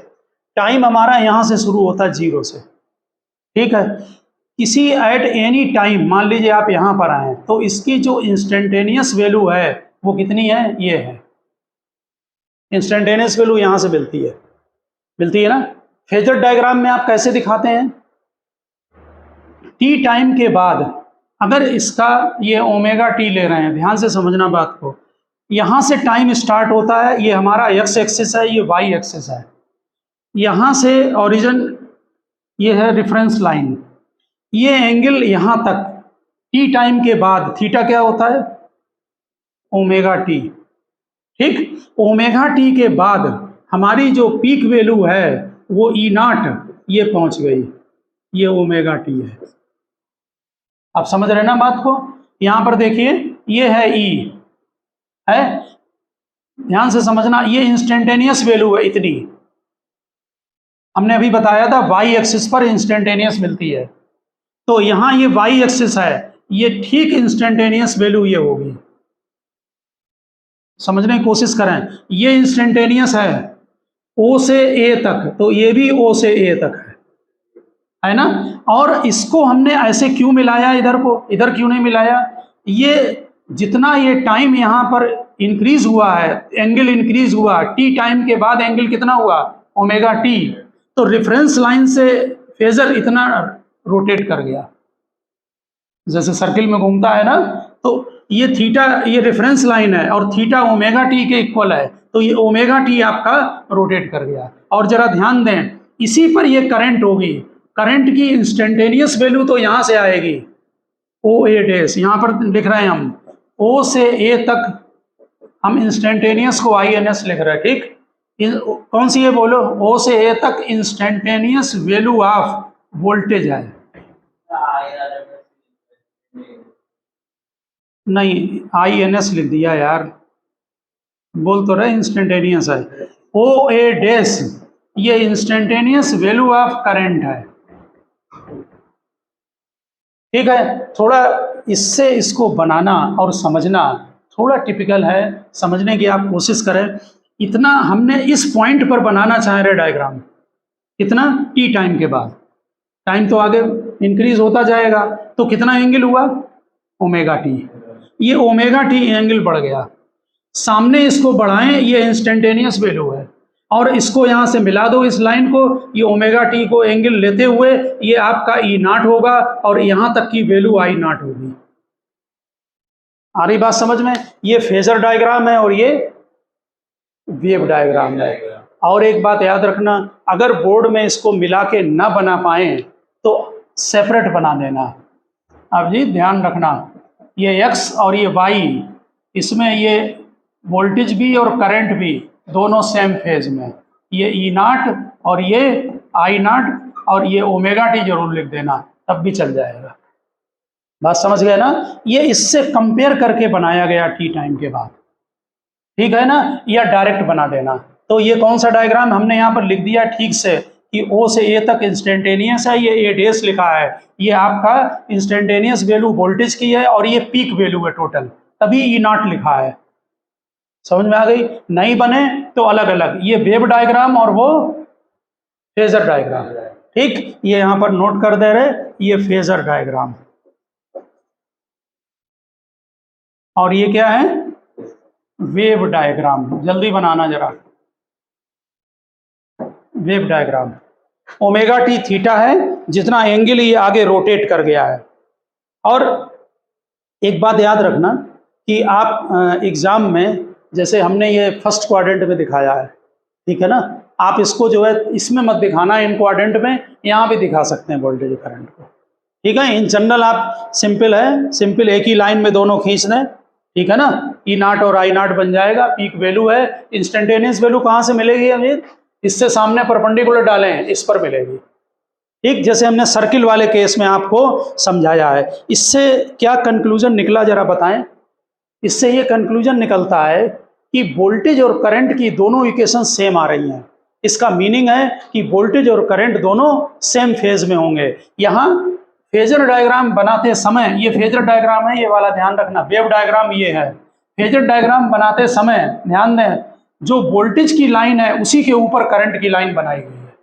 टाइम हमारा यहाँ से शुरू होता है जीरो से, ठीक है। किसी एट एनी टाइम, मान लीजिए आप यहाँ पर आए तो इसकी जो इंस्टेंटेनियस वैल्यू है वो कितनी है, ये है इंस्टेंटेनियस वैल्यू, यहाँ से मिलती है ना। फेजर डायग्राम में आप कैसे दिखाते हैं, टी टाइम के बाद अगर इसका ये ओमेगा टी ले रहे हैं, ध्यान से समझना बात को, यहाँ से टाइम स्टार्ट होता है, ये हमारा एक्स एक्सिस है, ये वाई एक्सिस है, यहाँ से ओरिजिन ये है रेफरेंस लाइन, ये एंगल यहाँ तक टी टाइम के बाद थीटा क्या होता है, ओमेगा टी, ठीक। ओमेगा टी के बाद हमारी जो पीक वैल्यू है वो ई नॉट, ये पहुंच गई, ये ओमेगा टी है। आप समझ रहे ना बात को। यहां पर देखिए ये है ई है, ध्यान से समझना, ये इंस्टेंटेनियस वैल्यू है इतनी, हमने अभी बताया था वाई एक्सिस पर इंस्टेंटेनियस मिलती है, तो यहां ये वाई एक्सिस है, ये ठीक इंस्टेंटेनियस वैल्यू ये होगी। समझने की कोशिश करें, ये इंस्टेंटेनियस है ओ से ए तक, तो ये भी ओ से ए तक है ना। और इसको हमने ऐसे क्यों मिलाया, इधर क्यों नहीं मिलाया, ये जितना ये टाइम यहाँ पर इंक्रीज हुआ है, एंगल इंक्रीज हुआ, टी टाइम के बाद एंगल कितना हुआ, ओमेगा टी, तो रेफरेंस लाइन से फेजर इतना रोटेट कर गया, जैसे सर्किल में घूमता है ना, तो ये थीटा, ये रेफरेंस लाइन है और थीटा ओमेगा टी के इक्वल है, तो ये ओमेगा टी आपका रोटेट कर गया। और जरा ध्यान दें, इसी पर ये करंट होगी, करंट की इंस्टेंटेनियस वैल्यू तो यहाँ से आएगी, ओ ए डैश, यहाँ पर लिख रहे हैं हम ओ से ए तक, हम इंस्टेंटेनियस को आई एन एस लिख रहे हैं, ठीक। कौन सी है बोलो, ओ से ए तक इंस्टेंटेनियस वैल्यू ऑफ वोल्टेज है, नहीं आई एन एस लिख दिया यार, बोल तो रहे इंस्टेंटेनियस है, ओ ए डैश ये इंस्टेंटेनियस वैल्यू ऑफ करंट है, ठीक है। थोड़ा इससे इसको बनाना और समझना थोड़ा टिपिकल है, समझने की आप कोशिश करें। इतना हमने इस पॉइंट पर बनाना चाह रहे डायग्राम, कितना, टी टाइम के बाद, टाइम तो आगे इंक्रीज होता जाएगा, तो कितना एंगल हुआ, ओमेगा टी, ये ओमेगा टी एंगल बढ़ गया, सामने इसको बढ़ाएं, ये इंस्टेंटेनियस वैल्यू है, और इसको यहाँ से मिला दो इस लाइन को, ये ओमेगा टी को एंगल लेते हुए ये आपका ई नॉट होगा, और यहाँ तक की वैल्यू आई नॉट होगी। आ रही बात समझ में, ये फेजर डायग्राम है और ये वेव डायग्राम है। और एक बात याद रखना, अगर बोर्ड में इसको मिला के ना बना पाए तो सेपरेट बना देना। अब जी ध्यान रखना, ये एक्स और ये वाई, इसमें ये वोल्टेज भी और करंट भी दोनों सेम फेज में, ये ई नॉट और ये आई नॉट और ये ओमेगा टी जरूर लिख देना, तब भी चल जाएगा। बात समझ गए ना, ये इससे कंपेयर करके बनाया गया टी टाइम के बाद, ठीक है ना, या डायरेक्ट बना देना। तो ये कौन सा डायग्राम हमने यहाँ पर लिख दिया ठीक से कि ओ से ए तक इंस्टेंटेनियस है, ये ए डैश लिखा है, ये आपका इंस्टेंटेनियस वैल्यू वोल्टेज की है और ये पीक वैल्यू है टोटल, तभी ई नॉट लिखा है। समझ में आ गई, नहीं बने तो अलग अलग, ये वेव डायग्राम और वो फेजर डायग्राम, ठीक। ये यहाँ पर नोट कर दे रहे, ये फेजर डायग्राम, और ये क्या है, वेव डायग्राम। जल्दी बनाना जरा, wave diagram. Omega T theta है, जितना एंगल ये आगे रोटेट कर गया है। और एक बात याद रखना कि आप एग्ज़ाम में, जैसे हमने ये फर्स्ट क्वाड्रेंट में दिखाया है, ठीक है ना, आप इसको जो है इसमें मत दिखाना, इन क्वाड्रेंट में, यहाँ भी दिखा सकते हैं वोल्टेज करंट को, ठीक है। इन जनरल आप सिंपल है, सिंपल एक ही लाइन में दोनों खींच दें, ठीक है ना, ई नाट और आई नाट बन जाएगा। पीक वैल्यू है, इंस्टेंटेनियस वैल्यू कहाँ से मिलेगी हमें, इससे सामने परपेंडिकुलर डालें, इस पर मिलेगी, ठीक, जैसे हमने सर्किल वाले केस में आपको समझाया है। इससे क्या कंक्लूजन निकला जरा बताएं। इससे ये कंक्लूजन निकलता है कि वोल्टेज और करंट की दोनों इक्वेशन सेम आ रही हैं। इसका मीनिंग है कि वोल्टेज और करंट दोनों सेम फेज में होंगे। यहाँ फेजर डायग्राम बनाते समय, ये फेजर डायग्राम है, ये वाला ध्यान रखना, वेव डायग्राम ये है। फेजर डायग्राम बनाते समय ध्यान दें, जो वोल्टेज की लाइन है उसी के ऊपर करंट की लाइन बनाई गई है,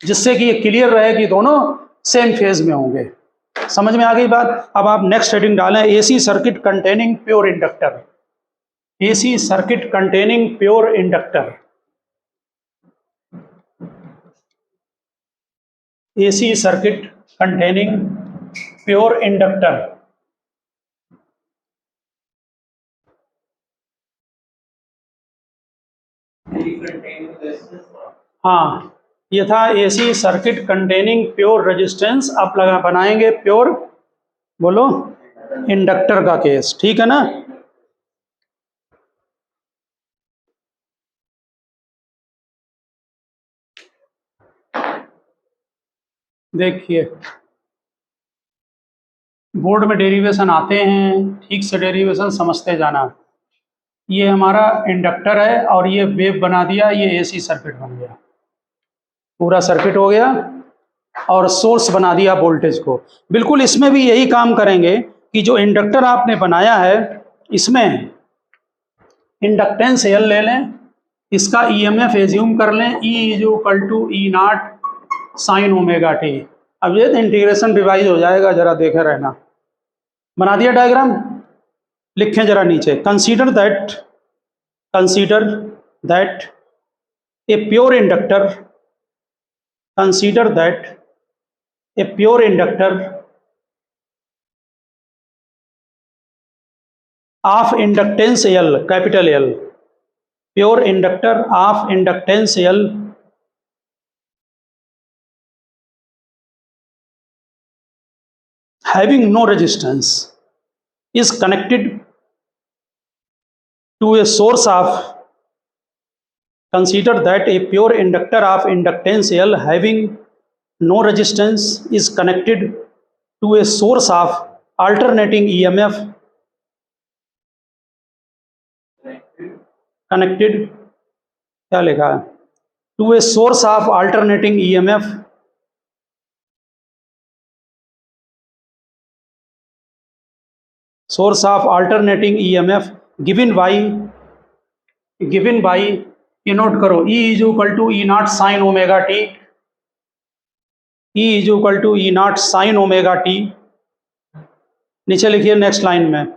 जिससे कि ये क्लियर रहे कि दोनों सेम फेज में होंगे। समझ में आ गई बात। अब आप नेक्स्ट हेडिंग डालें, AC circuit containing pure inductor. AC circuit containing pure inductor. AC circuit containing pure inductor. हाँ, ये था AC circuit containing pure resistance. आप लगा बनाएंगे प्योर, बोलो, इंडक्टर का केस, ठीक है ना। देखिए बोर्ड में डेरिवेशन आते हैं, ठीक से डेरिवेशन समझते जाना। ये हमारा इंडक्टर है और ये वेव बना दिया, ये एसी सर्किट बन गया, पूरा सर्किट हो गया, और सोर्स बना दिया वोल्टेज को। बिल्कुल इसमें भी यही काम करेंगे कि जो इंडक्टर आपने बनाया है इसमें इंडक्टेंस एल ले लें, इसका ईएमएफ एज्यूम कर लें, E is equal to E naught sine omega T. अब ये इंटीग्रेशन रिवाइज हो जाएगा, जरा देखे रहना। बना दिया डायग्राम, लिखें जरा नीचे, consider that a pure inductor, consider that a pure inductor of inductance L, capital L, pure inductor of inductance L having no resistance is connected to a source of, consider that a pure inductor of inductance L having no resistance is connected to a source of alternating EMF, connected, क्या लिखा है, to a source of alternating EMF source of alternating EMF given by, ये note करो, E is equal to E naught sine omega T, E is equal to E naught sine omega T. नीचे लिखिए, next line में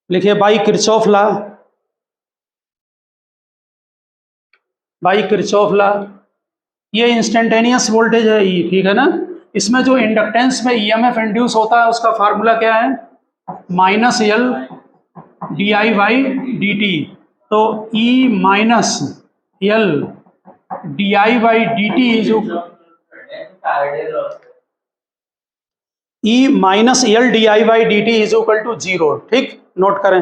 लिखिए by Kirchhoff law, by Kirchhoff law. ये instantaneous voltage है E, ठीक है ना। इसमें जो इंडक्टेंस में EMF इंड्यूस होता है उसका फार्मूला क्या है, minus L D I by D T. तो E minus L D I by D T is, E minus L D I by D T is equal to 0, ठीक, note करें।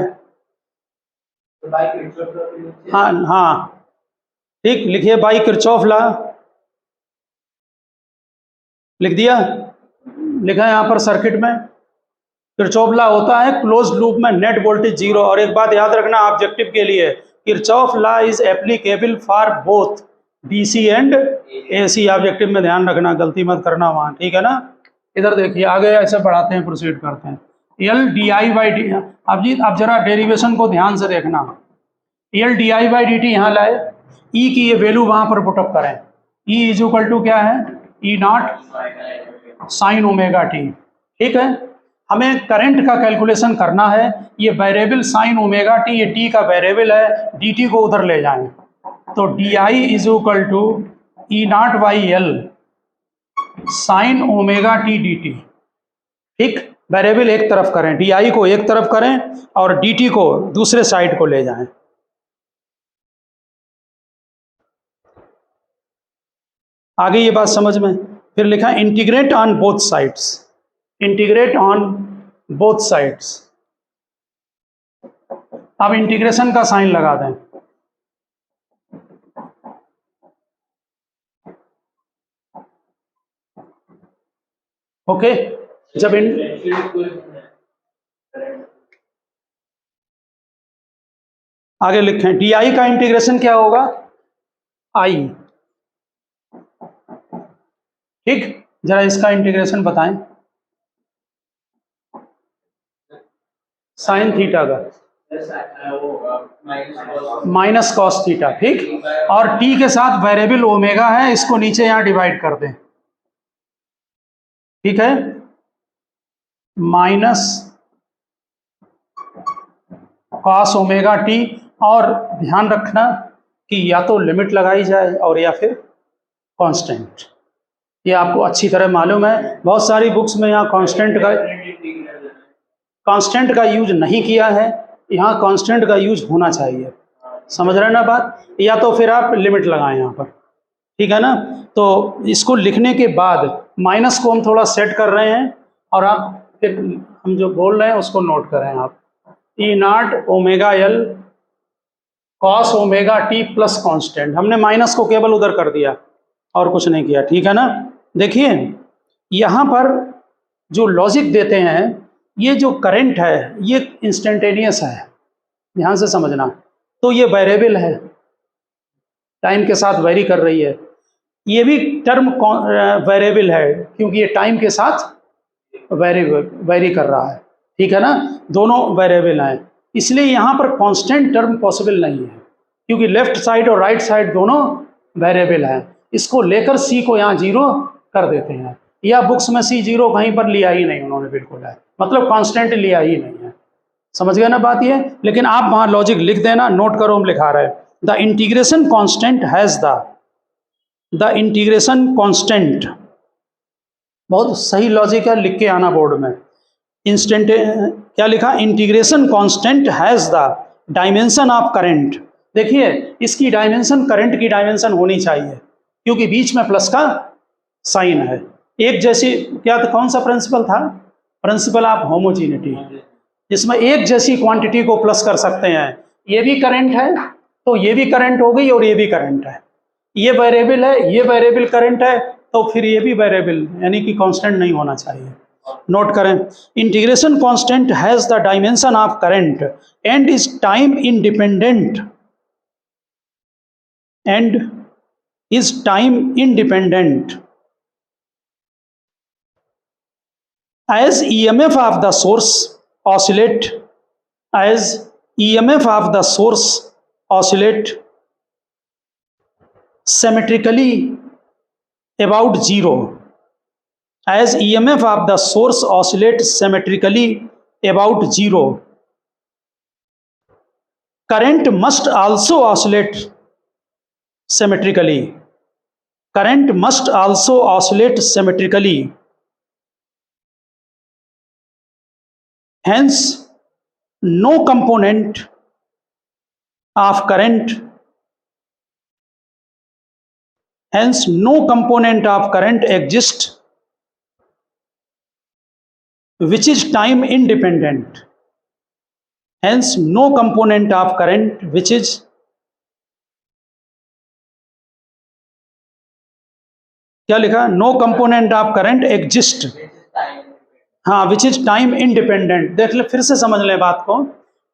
हाँ हाँ ठीक, लिखिए बाई किरचॉफ लॉ, लिख दिया, लिखा है यहाँ पर सर्किट में। किरचॉफ लॉ होता है क्लोज्ड लूप में नेट वोल्टेज 0। और एक बात याद रखना ऑब्जेक्टिव के लिए, Kirchhoff law is applicable for both DC and AC. Objective में ध्यान रखना, गलती मत करना वहाँ, ठीक है ना। इधर देखिए आगे ऐसे बढ़ाते हैं, प्रोसीड करते हैं। L D I by D, अब जरा डेरिवेशन को ध्यान से देखना। L D I by D T यहाँ लाए, ई की ये वैल्यू वहाँ पर पुटअप करें। ई इज इक्वल टू क्या है, E naught sine omega T, ठीक है। हमें करंट का कैलकुलेशन करना है, ये वेरिएबल साइन ओमेगा टी, ये टी का वेरिएबल है, डी टी को उधर ले जाएं। तो D I is equal to E naught by L sine omega T D T. ठीक, वेरिएबल एक तरफ करें, डी आई को एक तरफ करें और डी टी को दूसरे साइड को ले जाएं। आगे ये बात समझ में। फिर लिखा integrate on both sides, integrate on both sides. अब इंटीग्रेशन का साइन लगा दें। ओके, जब आगे लिखें डी आई का इंटीग्रेशन क्या होगा, आई। ठीक, जरा इसका इंटीग्रेशन बताएं, साइन थीटा का माइनस कॉस थीटा। ठीक, और टी के साथ वेरिएबल ओमेगा है, इसको नीचे यहां डिवाइड कर दें। ठीक है, माइनस कॉस ओमेगा टी, और ध्यान रखना कि या तो लिमिट लगाई जाए और या फिर कांस्टेंट। ये आपको अच्छी तरह मालूम है, बहुत सारी बुक्स में यहाँ कांस्टेंट का यूज नहीं किया है, यहाँ कांस्टेंट का यूज होना चाहिए। समझ रहे हैं ना बात, या तो फिर आप लिमिट लगाएं यहाँ पर। ठीक है ना, तो इसको लिखने के बाद माइनस को हम थोड़ा सेट कर रहे हैं, और आप फिर हम जो बोल रहे हैं उसको नोट करें आप। E naught omega L cos omega T plus constant, हमने माइनस को केवल उधर कर दिया और कुछ नहीं किया। ठीक है ना, देखिए यहाँ पर जो लॉजिक देते हैं, ये जो करंट है ये इंस्टेंटेनियस है, ध्यान से समझना। तो ये वेरिएबल है, टाइम के साथ वेरी कर रही है। ये भी टर्म वेरिएबल है क्योंकि ये टाइम के साथ वेरी कर रहा है। ठीक है ना, दोनों वेरिएबल हैं, इसलिए यहाँ पर कांस्टेंट टर्म पॉसिबल नहीं है, क्योंकि लेफ्ट साइड और राइट साइड दोनों वेरिएबल हैं। इसको लेकर सी को यहाँ जीरो कर देते हैं, या बुक्स में सी जीरो कहीं पर लिया ही नहीं उन्होंने, बिल्कुल है, मतलब कांस्टेंट लिया ही नहीं है। समझ गए ना बात ये, लेकिन आप वहाँ लॉजिक लिख देना, नोट करो, हम लिखा रहे हैं the integration constant has the integration constant. बहुत सही लॉजिक है, लिख के आना बोर्ड में। इंस्टेंट क्या लिखा, integration constant has the dimension of current. देखिए इसकी डायमेंशन करंट की डायमेंशन होनी चाहिए, क्योंकि बीच में प्लस का साइन है। एक जैसी क्या था, कौन सा प्रिंसिपल था, प्रिंसिपल ऑफ होमोजीनिटी, जिसमें एक जैसी क्वांटिटी को प्लस कर सकते हैं। ये भी करंट है तो ये भी करंट हो गई और ये भी करंट है, ये वेरिएबल है, ये वेरिएबल करंट है, तो फिर ये भी वेरिएबल यानी कि कांस्टेंट नहीं होना चाहिए। नोट करें, integration constant has the dimension of current and is time independent, and is time independent as EMF of the source oscillate, as EMF of the source oscillate symmetrically about zero, as EMF of the source oscillate symmetrically about zero, current must also oscillate symmetrically, current must also oscillate symmetrically, hence no component of current, hence no component of current exists which is time independent, hence no component of current which is क्या लिखा, no component of current exist, हाँ, which is time independent. देख ले, फिर से समझ लें बात को,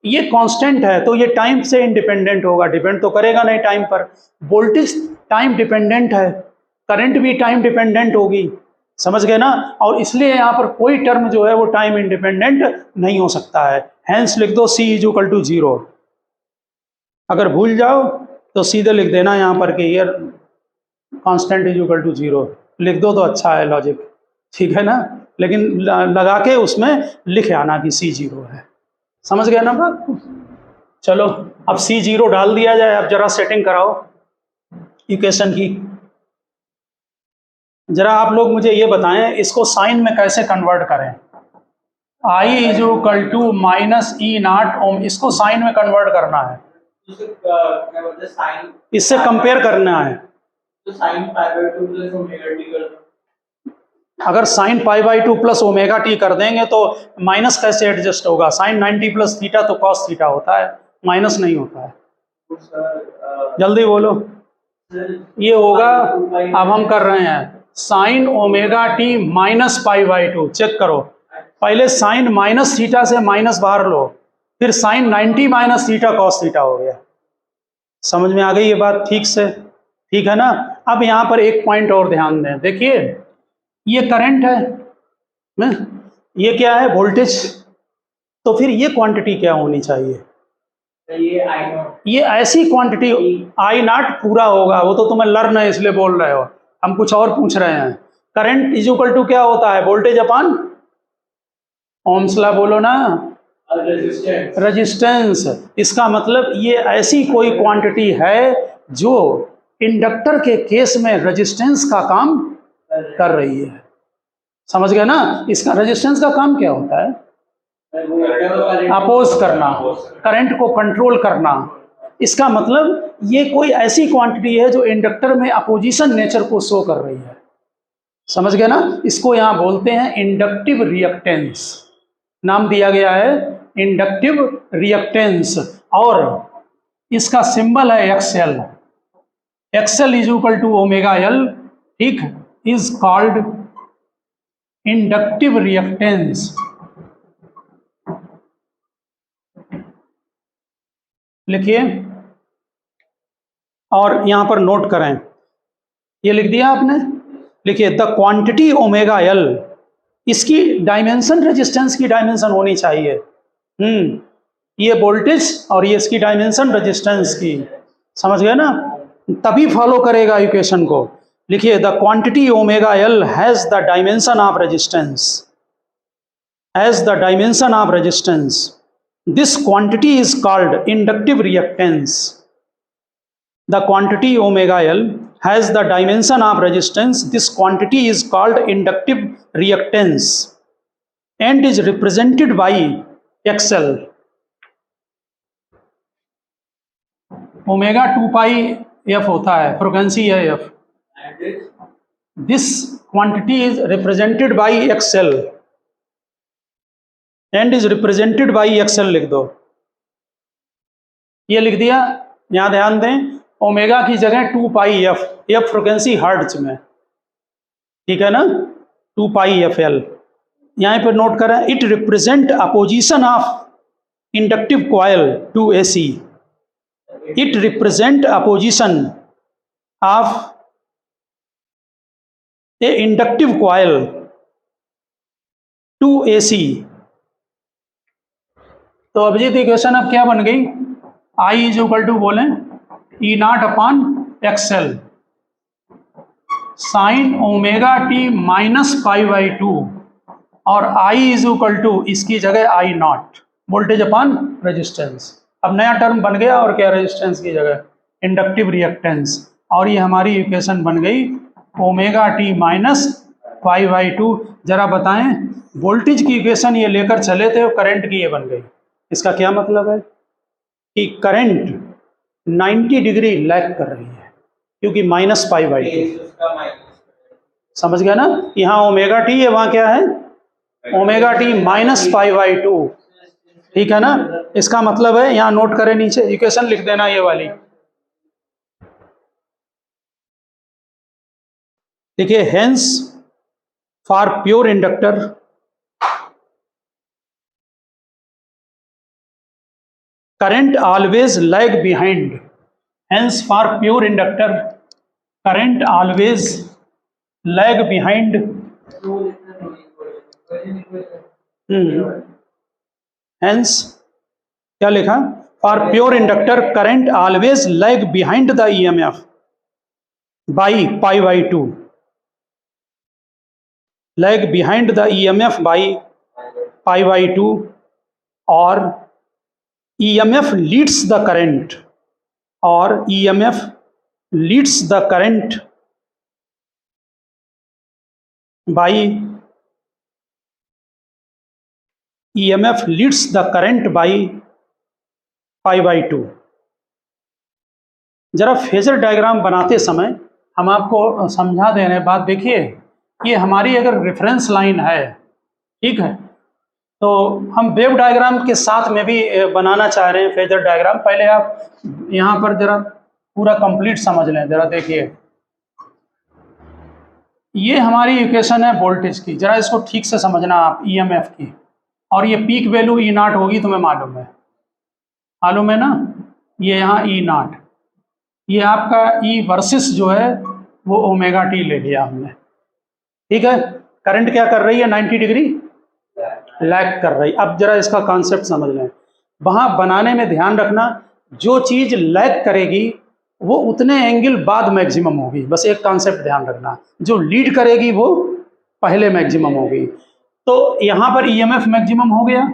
ये कांस्टेंट है तो ये टाइम से इंडिपेंडेंट होगा, डिपेंड तो करेगा नहीं टाइम पर। वोल्टेज टाइम डिपेंडेंट है, करंट भी टाइम डिपेंडेंट होगी, समझ गए ना, और इसलिए यहाँ पर कोई टर्म जो है वो टाइम इंडिपेंडेंट नहीं हो सकता है। हैंस लिख दो C इज इक्वल टू 0, अगर भूल जाओ तो सीधे लिख देना यहाँ पर कि ईयर कांस्टेंट इज इक्वल टू 0 लिख दो तो अच्छा है लॉजिक, ठीक है ना, लेकिन लगा के उसमें लिख आना कि C 0 है। समझ गया ना बात। चलो अब C 0 डाल दिया जाए, अब जरा सेटिंग कराओ इक्वेशन की। जरा आप लोग मुझे ये बताएं इसको साइन में कैसे कन्वर्ट करें। I is equal to minus E naught ohm, इसको साइन में कन्वर्ट करना है, इससे कंपेयर करना है। अगर sine pi by 2 plus omega T कर देंगे तो माइनस कैसे एडजस्ट होगा? साइन 90 प्लस थीटा तो कॉस थीटा होता है, माइनस नहीं होता है। जल्दी बोलो। ये होगा, अब हम कर रहे हैं sine omega T minus pi by 2। Check करो, पहले साइन माइनस थीटा से माइनस बाहर लो, फिर sine 90 minus theta cos theta हो गया। समझ में आ गई ये बात ठीक से? ठीक है ना। अब यहाँ पर एक पॉइंट और ध्यान दें, देखिए ये करंट है ना? ये क्या है? वोल्टेज। तो फिर ये क्वांटिटी क्या होनी चाहिए? ये ऐसी क्वांटिटी आई नॉट पूरा होगा, वो तो तुम्हें लर्न है इसलिए बोल रहे हो, हम कुछ और पूछ रहे हैं। करंट इज इक्वल टू क्या होता है? वोल्टेज अपॉन ओम्स लॉ, बोलो ना, रेजिस्टेंस। इसका मतलब ये ऐसी कोई क्वांटिटी है जो इंडक्टर के केस में रेजिस्टेंस का काम कर रही है। समझ गए ना? इसका रेजिस्टेंस का काम क्या होता है? अपोज करना, करंट को कंट्रोल करना। इसका मतलब ये कोई ऐसी क्वांटिटी है जो इंडक्टर में अपोजिशन नेचर को शो कर रही है। समझ गए ना? इसको यहां बोलते हैं इंडक्टिव रिएक्टेंस, नाम दिया गया है इंडक्टिव रिएक्टेंस, और इसका सिंबल है XL. XL is equal to omega L, ठीक, इज कॉल्ड इंडक्टिव रिएक्टेंस। लिखिए और यहां पर नोट करें, ये लिख दिया आपने? लिखिए द क्वांटिटी ओमेगा एल, इसकी डायमेंशन रेजिस्टेंस की डायमेंशन होनी चाहिए। ये वोल्टेज और ये इसकी डायमेंशन रेजिस्टेंस की। समझ गए ना? तभी फॉलो करेगा इक्वेशन को। लिखिए the quantity omega L has the dimension of resistance, has the dimension of resistance. This quantity is called inductive reactance. The quantity omega L has the dimension of resistance. This quantity is called inductive reactance and is represented by XL. Omega 2 pi F होता है, frequency है F. This quantity is represented by XL and is represented by XL लिख दो। ये लिख दिया। यहां ध्यान दें, ओमेगा की जगह 2 पाई एफ, एफ फ्रिक्वेंसी हर्ट्ज में, ठीक है ना? 2 पाई एफ एल यहां पर नोट करें। It represent opposition of inductive coil to AC. It represent opposition of a inductive coil to AC. तो अभिजीत इक्वेशन अब क्या बन गई? आई इज इक्वल टू बोले E naught upon XL sine omega T minus pi by 2, और I is equal to इसकी जगह I naught, voltage upon resistance. अब नया टर्म बन गया, और क्या? रेजिस्टेंस की जगह इंडक्टिव रिएक्टेंस। और ये हमारी इक्वेशन बन गई omega T minus pi by 2। जरा बताएं, वोल्टेज की इक्वेशन ये लेकर चले थे, करंट की ये बन गई। इसका क्या मतलब है? कि करंट 90 डिग्री लैग कर रही है, क्योंकि माइनस पाई बाई 2। समझ गया ना? यहाँ ओमेगा टी है, वहां क्या है? Omega T minus pi by 2, ठीक है ना? इसका मतलब है, यहाँ नोट करें, नीचे इक्वेशन लिख देना ये वाली। देखिए, hence for pure inductor current always lag behind. Hence for pure inductor current always lag behind. Hence क्या लिखा? For pure inductor current always lag behind the EMF by pi by 2. Lag behind the EMF by pi by 2, or EMF leads the current, or EMF leads the current by EMF leads the current by π/2। जरा phasor diagram बनाते समय हम आपको समझा दे रहे हैं बात। देखिए, ये हमारी अगर रेफरेंस लाइन है, ठीक है, तो हम वेव डायग्राम के साथ में भी बनाना चाह रहे हैं फेजर डायग्राम। पहले आप यहाँ पर जरा पूरा कंप्लीट समझ लें। जरा देखिए, ये हमारी इक्वेशन है वोल्टेज की, जरा इसको ठीक से समझना आप, EMF की। और ये पीक वैल्यू E0 होगी, तुम्हें मालूम है ना, ये यहाँ E0, ये आपका E वर्सेस जो है वो ω t ले लिया हमने, ठीक है। करंट क्या कर रही है, 90 डिग्री लैग कर रही। अब जरा इसका कॉन्सेप्ट समझ लें। वहाँ बनाने में ध्यान रखना, जो चीज़ लैग करेगी वो उतने एंगल बाद मैक्सिमम होगी। बस एक कॉन्सेप्ट ध्यान रखना, जो लीड करेगी वो पहले मैक्सिमम होगी। तो यहाँ पर EMF मैक्सिमम हो गया,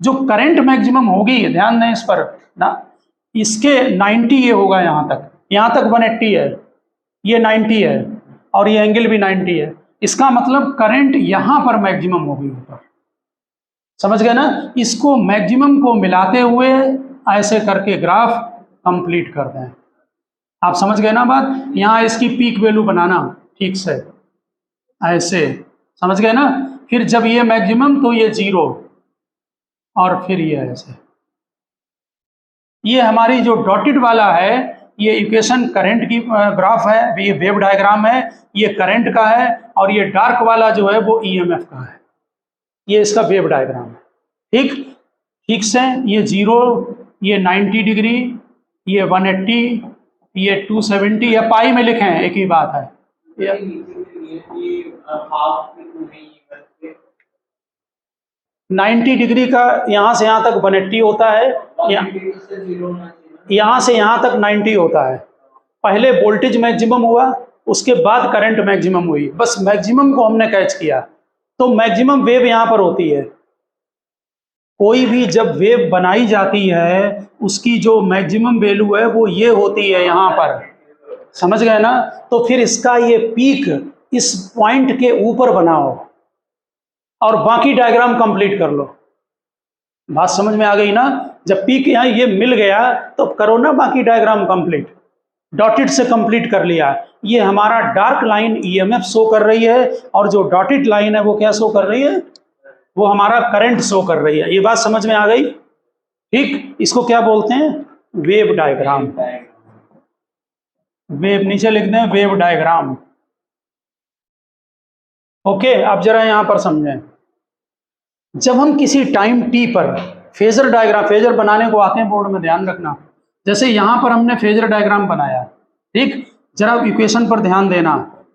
जो करंट मैक्सिमम होगी, ध्यान दें इस पर ना, इसके 90 ये होगा, यहाँ तक 180 है, ये 90 है और ये एंगल भी 90 है। इसका मतलब करंट यहाँ पर मैक्सिमम होगी ऊपर, समझ गए ना। इसको मैक्सिमम को मिलाते हुए ऐसे करके ग्राफ कंप्लीट कर दें। आप समझ गए ना बात। यहाँ इसकी पीक वैल्यू बनाना ठीक से, ऐसे, समझ गए ना। फिर जब ये मैक्सिमम तो ये 0 और फिर ये ऐसे। ये हमारी जो डॉटेड वाला है ये इक्वेशन करंट की ग्राफ है, ये वेव डायग्राम है, ये करंट का है। और ये डार्क वाला जो है वो EMF का है, ये इसका वेव डायग्राम है, ठीक से। ये 0, ये 90 डिग्री, ये 180, ये 270, या पाई में लिखे हैं, एक ही बात है। 90 डिग्री का यहाँ से यहाँ तक 180 होता है, यहाँ से यहाँ तक 90 होता है। पहले वोल्टेज मैक्सिमम हुआ, उसके बाद करंट मैक्सिमम हुई, बस मैक्सिमम को हमने कैच किया। तो मैक्सिमम वेव यहाँ पर होती है। कोई भी जब वेव बनाई जाती है उसकी जो मैक्सिमम वैल्यू है वो ये होती है यहाँ पर, समझ गए ना। तो फिर इसका ये पीक इस पॉइंट के ऊपर बनाओ और बाकी डायग्राम कंप्लीट कर लो। बात समझ में आ गई ना। जब पीक यहाँ ये मिल गया तो करो ना बाकी डायग्राम कंप्लीट। डॉटेड से कंप्लीट कर लिया। ये हमारा डार्क लाइन EMF शो कर रही है और जो डॉटेड लाइन है वो क्या शो कर रही है, वो हमारा करंट शो कर रही है। ये बात समझ में आ गई, ठीक। इसको क्या बोलते हैं, वेव डायग्राम। वेव नीचे लिख दें, वेव डायग्राम। ओके, अब जरा यहां पर समझें। जब हम किसी टाइम t पर फेजर डायग्राम, फेजर बनाने को आते हैं बोर्ड में, ध्यान रखना। जैसे यहां पर हमने फेजर डायग्राम बनाया, ठीक। जरा इक्वेशन पर ध्यान देना।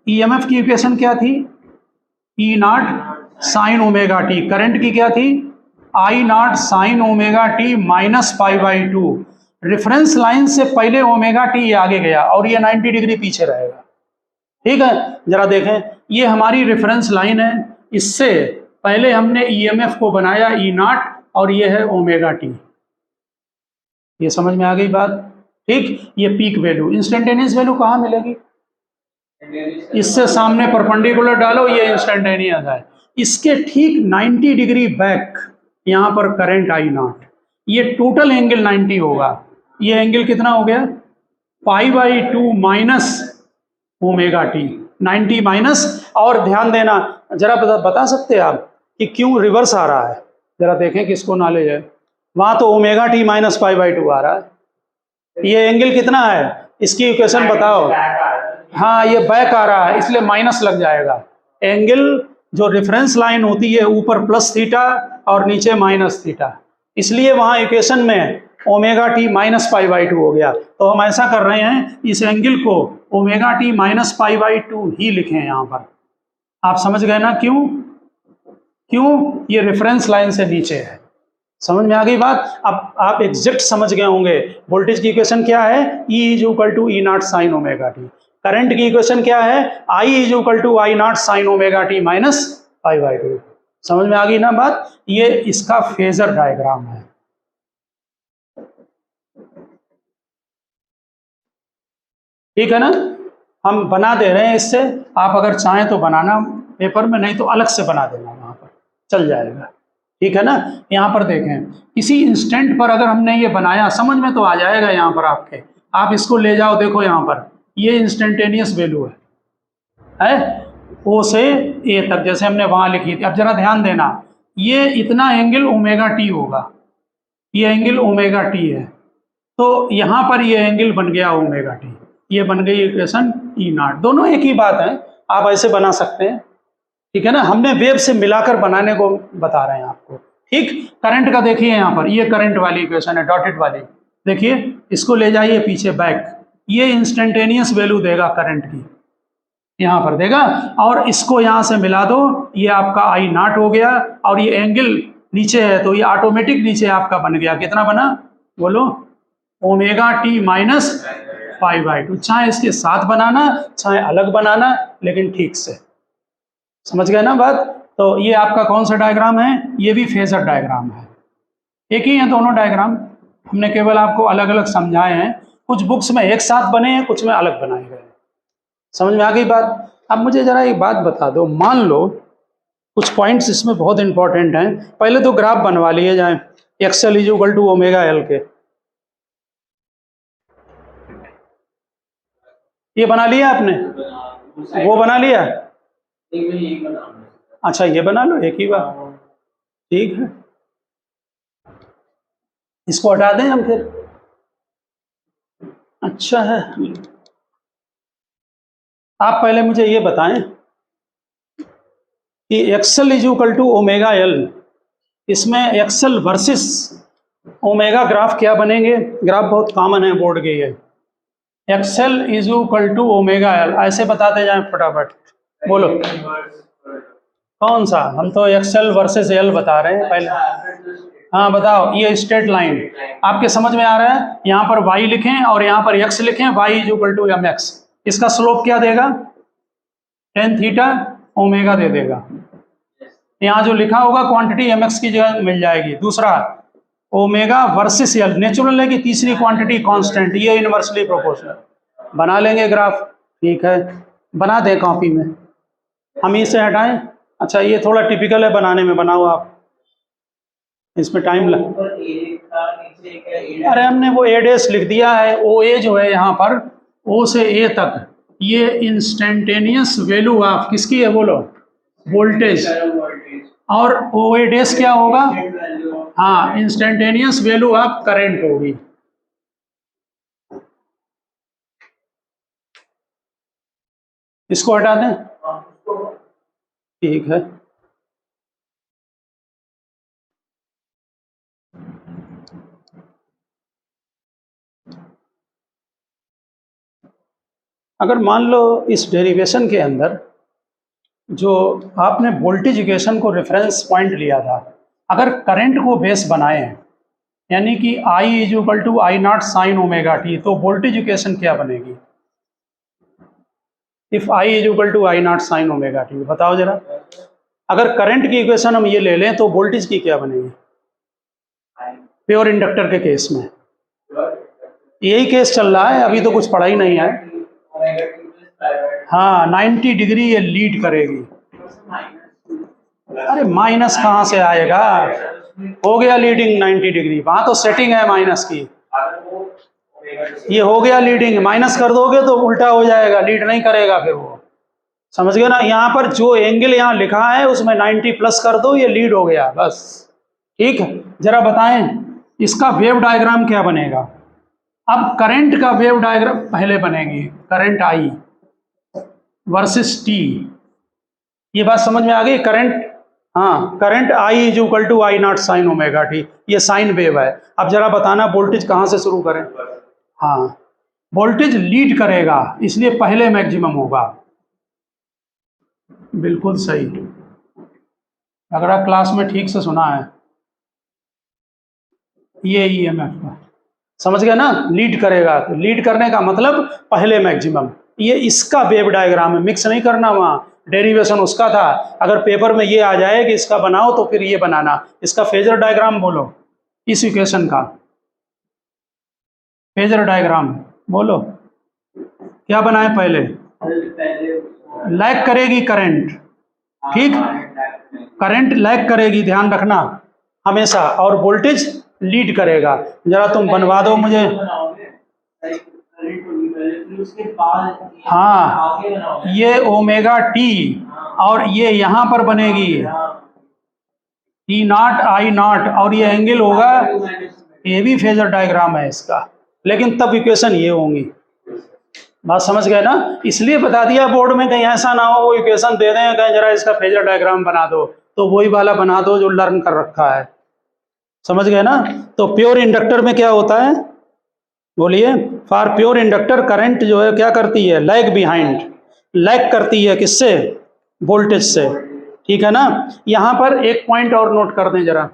EMF की इक्वेशन क्या थी, E0 sin ω t। करंट की क्या थी, I0 sin ω t minus π/2। Reference line से पहले ω t आगे गया और ये 90 डिग्री पीछे रहेगा, ठीक है। जरा देखें, ये हमारी रेफरेंस लाइन है, इससे पहले हमने EMF को बनाया E0 और ये है ω t। ये समझ में आ गई बात, ठीक। ये पीक वैल्यू, इंस्टेंटेनियस वैल्यू कहाँ मिलेगी, इससे सामने परपेंडिकुलर डालो, ये इंस्टेंटेनियस है। इसके ठीक 90 डिग्री बैक यहाँ पर करंट I0, ये टोटल एंगल 90 होगा। ये एंगल कितना हो गया, π/2 माइनस ω t, 90 माइनस। और ध्यान देना, जरा बता सकते हैं आप कि क्यों रिवर्स आ रहा है, जरा देखें किसको नॉलेज है। वहां तो ω t माइनस π/2 आ रहा है, ये एंगल कितना है, इसकी इक्वेशन बताओ। हाँ, ये बैक आ रहा है इसलिए माइनस लग जाएगा। एंगल जो रेफरेंस लाइन होती है ऊपर प्लस थीटा और नीचे माइनस थीटा, इसलिए वहां इक्वेशन में ω t माइनस π/2 हो गया। तो हम ऐसा कर रहे हैं, इस एंगल को ω t माइनस π/2 ही लिखें यहाँ पर। आप समझ गए ना क्यों, ये रेफरेंस लाइन से नीचे है। समझ में आ गई बात। अब आप एग्जैक्ट समझ गए होंगे। वोल्टेज की इक्वेशन क्या है, E = E0 sin ω t। Current की इक्वेशन क्या है, I = I0 sin ω t minus π/2। समझ में आ गई ना बात। ये इसका फेजर डायग्राम है, ठीक है ना। हम बना दे रहे हैं इससे, आप अगर चाहें तो बनाना पेपर में, नहीं तो अलग से बना देना, वहाँ पर चल जाएगा, ठीक है ना। यहाँ पर देखें, किसी इंस्टेंट पर अगर हमने ये बनाया, समझ में तो आ जाएगा यहाँ पर आपके, आप इसको ले जाओ, देखो यहाँ पर ये इंस्टेंटेनियस वैल्यू है ओ से ए तक, जैसे हमने वहाँ लिखी थी। अब जरा ध्यान देना, ये इतना एंगल ओमेगा टी होगा, ये एंगल ओमेगा टी है, तो यहाँ पर ये एंगल बन गया ओमेगा टी, ये बन गई इक्वेशन ई नॉट। दोनों एक ही बात है, आप ऐसे बना सकते हैं, ठीक है ना। हमने वेव से मिलाकर बनाने को बता रहे हैं आपको, ठीक। करंट का देखिए यहाँ पर, ये करंट वाली इक्वेशन है, डॉटेड वाली, देखिए इसको ले जाइए पीछे बैक, ये इंस्टेंटेनियस वैल्यू देगा करंट की, यहाँ पर देगा, और इसको यहाँ से मिला दो, ये आपका आई नॉट हो गया, और ये एंगल नीचे है तो ये ऑटोमेटिक नीचे आपका बन गया, कितना बना बोलो, ओमेगा टी माइनस π/2। चाहे इसके साथ बनाना चाहे अलग बनाना, लेकिन ठीक से समझ गए ना बात। तो ये आपका कौन सा डायग्राम है, ये भी फेजर डायग्राम है, एक ही है दोनों डायग्राम, हमने केवल आपको अलग अलग समझाए हैं, कुछ बुक्स में एक साथ बने हैं, कुछ में अलग बनाए गए हैं। समझ में आ गई बात। अब मुझे जरा एक बात बता दो, मान लो कुछ पॉइंट्स इसमें बहुत इंपॉर्टेंट हैं, पहले तो ग्राफ बनवा लिए जाए, XL is equal to omega L के, ये बना लिया आपने, वो बना लिया, अच्छा ये बना लो एक ही बार, ठीक है, इसको हटा दें हम फिर, अच्छा है। आप पहले मुझे ये बताएं कि XL is equal to omega L, इसमें एक्सएल वर्सेस ओमेगा ग्राफ क्या बनेंगे, ग्राफ बहुत कॉमन है बोर्ड के, ये XL is equal to omega L, ऐसे बताते जाएं फटाफट, बोलो कौन सा, हम तो एक्सएल वर्सेस एल बता रहे हैं पहले, हाँ बताओ। ये स्ट्रेट लाइन आपके समझ में आ रहा है, यहाँ पर y लिखें और यहाँ पर x लिखें, y is equal to M X, इसका स्लोप क्या देगा, tan थीटा ओमेगा दे देगा, यहाँ जो लिखा होगा क्वांटिटी एम एक्स की जगह मिल जाएगी। दूसरा ओमेगा वर्सेस एल, नेचुरल है कि तीसरी क्वांटिटी कांस्टेंट, ये इनवर्सली प्रोपोर्शनल, बना लेंगे ग्राफ, ठीक है, बना दें कॉपी में, हम इसे हटाएं, अच्छा ये थोड़ा टिपिकल है बनाने में, बनाओ आप, इसमें टाइम लग, अरे हमने वो ए डैश लिख दिया है, ओ ए जो है यहाँ पर, ओ से ए तक, ये इंस्टेंटेनियस वैल्यू ऑफ किसकी है बोलो, वोल्टेज, और ओ ए डैश क्या होगा, हाँ इंस्टेंटेनियस वैल्यू ऑफ करंट होगी। इसको हटा दें, ठीक है, अगर मान लो इस डेरिवेशन के अंदर जो आपने वोल्टेज इक्वेशन को रेफरेंस पॉइंट लिया था, अगर करंट को बेस बनाए, यानी कि I is equal to I naught sine omega T, तो वोल्टेज इक्वेशन क्या बनेगी, if I is equal to I naught sine omega T, बताओ जरा। अगर करंट की इक्वेशन हम ये ले लें तो वोल्टेज की क्या बनेगी, प्योर इंडक्टर के केस में यही केस चल रहा है, अभी तो कुछ पढ़ा ही नहीं है, हाँ 90 डिग्री ये लीड करेगी, अरे माइनस कहाँ से आएगा, हो गया लीडिंग 90 डिग्री, वहां तो सेटिंग है माइनस की, ये हो गया लीडिंग, माइनस कर दोगे तो उल्टा हो जाएगा, लीड नहीं करेगा फिर वो, समझ गए ना। यहाँ पर जो एंगल यहाँ लिखा है उसमें 90 प्लस कर दो, ये लीड हो गया बस, ठीक है। जरा बताएं इसका वेव डायग्राम क्या बनेगा, अब करंट का वेव डायग्राम पहले बनेगी, करंट आई वर्सेस टी, ये बात समझ में आ गई, करंट, हाँ current I is equal to I naught sine omega T, ये साइन वेव है। अब जरा बताना वोल्टेज कहाँ से शुरू करें, हाँ वोल्टेज लीड करेगा इसलिए पहले मैक्सिमम होगा, बिल्कुल सही, अगर आप क्लास में ठीक से सुना है, ये ईएमएफ का समझ गए ना, लीड करेगा, लीड करने का मतलब पहले मैक्सिमम, ये इसका वेव डायग्राम है, मिक्स नहीं करना, वहाँ डेरिवेशन उसका था, अगर पेपर में ये आ जाए कि इसका बनाओ तो फिर ये बनाना, इसका फेजर डायग्राम बोलो, इस इक्वेशन का फेजर डायग्राम बोलो, क्या बनाए पहले, लैग करेगी करंट, ठीक, करंट लैग करेगी, ध्यान रखना हमेशा, और वोल्टेज लीड करेगा। जरा तुम बनवा दो मुझे। हाँ, ये ओमेगा टी और ये यहाँ पर बनेगी ई नॉट आई नॉट, और ये एंगल होगा, ये भी फेजर डायग्राम है इसका, लेकिन तब इक्वेशन ये होंगी। बात समझ गए ना? इसलिए बता दिया बोर्ड में, कहीं ऐसा ना हो वो इक्वेशन दे दें कहीं जरा इसका फेजर डायग्राम बना दो, तो वही वाला बना दो जो लर्न कर रखा है। समझ गए ना? तो प्योर इंडक्टर में क्या होता है, बोलिए। फॉर प्योर इंडक्टर करंट जो है क्या करती है, लैग बिहाइंड, लैग करती है किससे, वोल्टेज से, ठीक है ना। यहाँ पर एक पॉइंट और नोट कर दें जरा,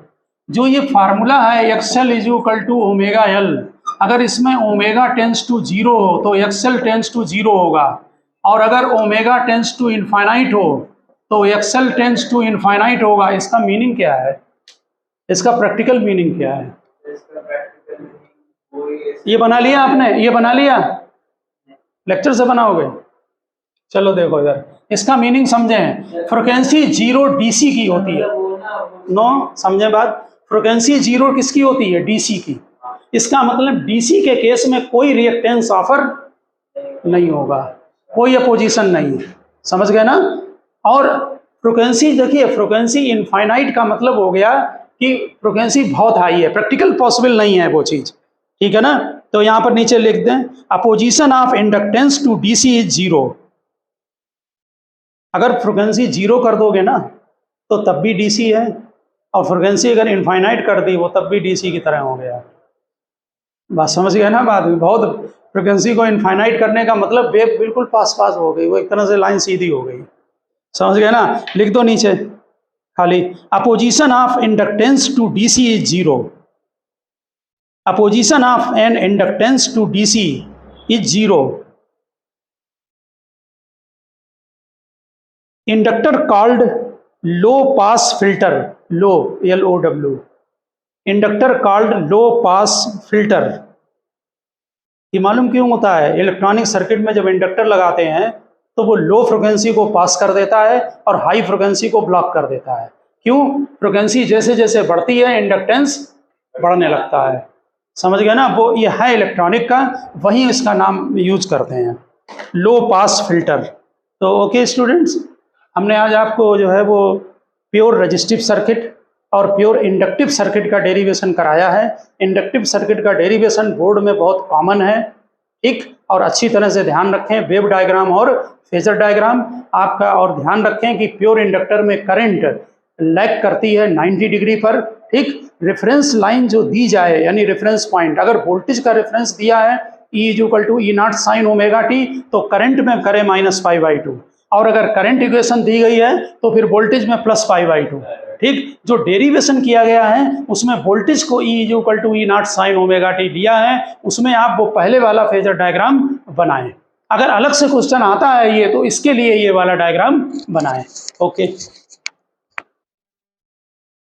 जो ये फार्मूला है XL is equal to omega L, अगर इसमें ओमेगा टेंस टू जीरो हो तो एक्सएल टेंस टू जीरो होगा, और अगर ओमेगा टेंस टू इनफाइनाइट हो तो एक्सएल टेंस टू इनफाइनाइट होगा। इसका मीनिंग क्या है, इसका प्रैक्टिकल मीनिंग क्या है? ये बना लिया आपने, ये बना लिया, लेक्चर से बनाओगे? चलो देखो इधर, इसका मीनिंग समझें। फ्रिक्वेंसी जीरो डीसी की होती है, नो समझें बात, फ्रिक्वेंसी जीरो किसकी होती है, डीसी की। इसका मतलब डीसी के केस में कोई रिएक्टेंस ऑफर नहीं होगा, कोई अपोजिशन नहीं, समझ गए ना। और फ्रिक्वेंसी देखिए, फ्रिक्वेंसी इनफाइनाइट का मतलब हो गया कि फ्रिक्वेंसी बहुत हाई है, प्रैक्टिकल पॉसिबल नहीं है वो चीज, ठीक है ना। तो यहां पर नीचे लिख दें, opposition of inductance to DC is zero. अगर फ्रिक्वेंसी जीरो कर दोगे ना तो तब भी डीसी है, और फ्रिक्वेंसी अगर इनफाइनाइट कर दी वो तब भी डीसी की तरह हो गया। बात समझ गए ना? बात बहुत, फ्रिक्वेंसी को इनफाइनाइट करने का मतलब वेव बिल्कुल पास पास हो गई, वो एक तरह से लाइन सीधी हो गई, समझ गए ना। लिख दो नीचे खाली, opposition of inductance to DC is zero, opposition of an inductance to DC is zero. Inductor called low pass filter, low LOW, inductor called low pass filter. ये मालूम क्यों होता है, इलेक्ट्रॉनिक सर्किट में जब इंडक्टर लगाते हैं तो वो लो फ्रिक्वेंसी को पास कर देता है और हाई फ्रिक्वेंसी को ब्लॉक कर देता है। क्यों? फ्रिक्वेंसी जैसे जैसे बढ़ती है इंडक्टेंस बढ़ने लगता है, समझ गए ना। वो ये है इलेक्ट्रॉनिक का, वही इसका नाम यूज करते हैं, लो पास फिल्टर। तो ओके स्टूडेंट्स, हमने आज आपको जो है वो प्योर रेजिस्टिव सर्किट और प्योर इंडक्टिव सर्किट का डेरिवेशन कराया है। इंडक्टिव सर्किट का डेरिवेशन बोर्ड में बहुत कॉमन है, ठीक, और अच्छी तरह से ध्यान रखें वेव डायग्राम और फेजर डायग्राम आपका, और ध्यान रखें कि प्योर इंडक्टर में करंट लैग करती है 90 डिग्री पर, ठीक। रेफरेंस लाइन जो दी जाए यानी रेफरेंस पॉइंट, अगर वोल्टेज का रेफरेंस दिया है E = E0 sin omega T, तो करंट में करे -π/2, और अगर करंट इक्वेशन दी गई है तो फिर वोल्टेज में +π/2, ठीक। जो डेरिवेशन किया गया है उसमें वोल्टेज को E = E0 sin omega T लिया है, उसमें आप वो पहले वाला फेजर डायग्राम बनाएं। अगर अलग से क्वेश्चन आता है ये, तो इसके लिए ये वाला डायग्राम बनाएं। ओके।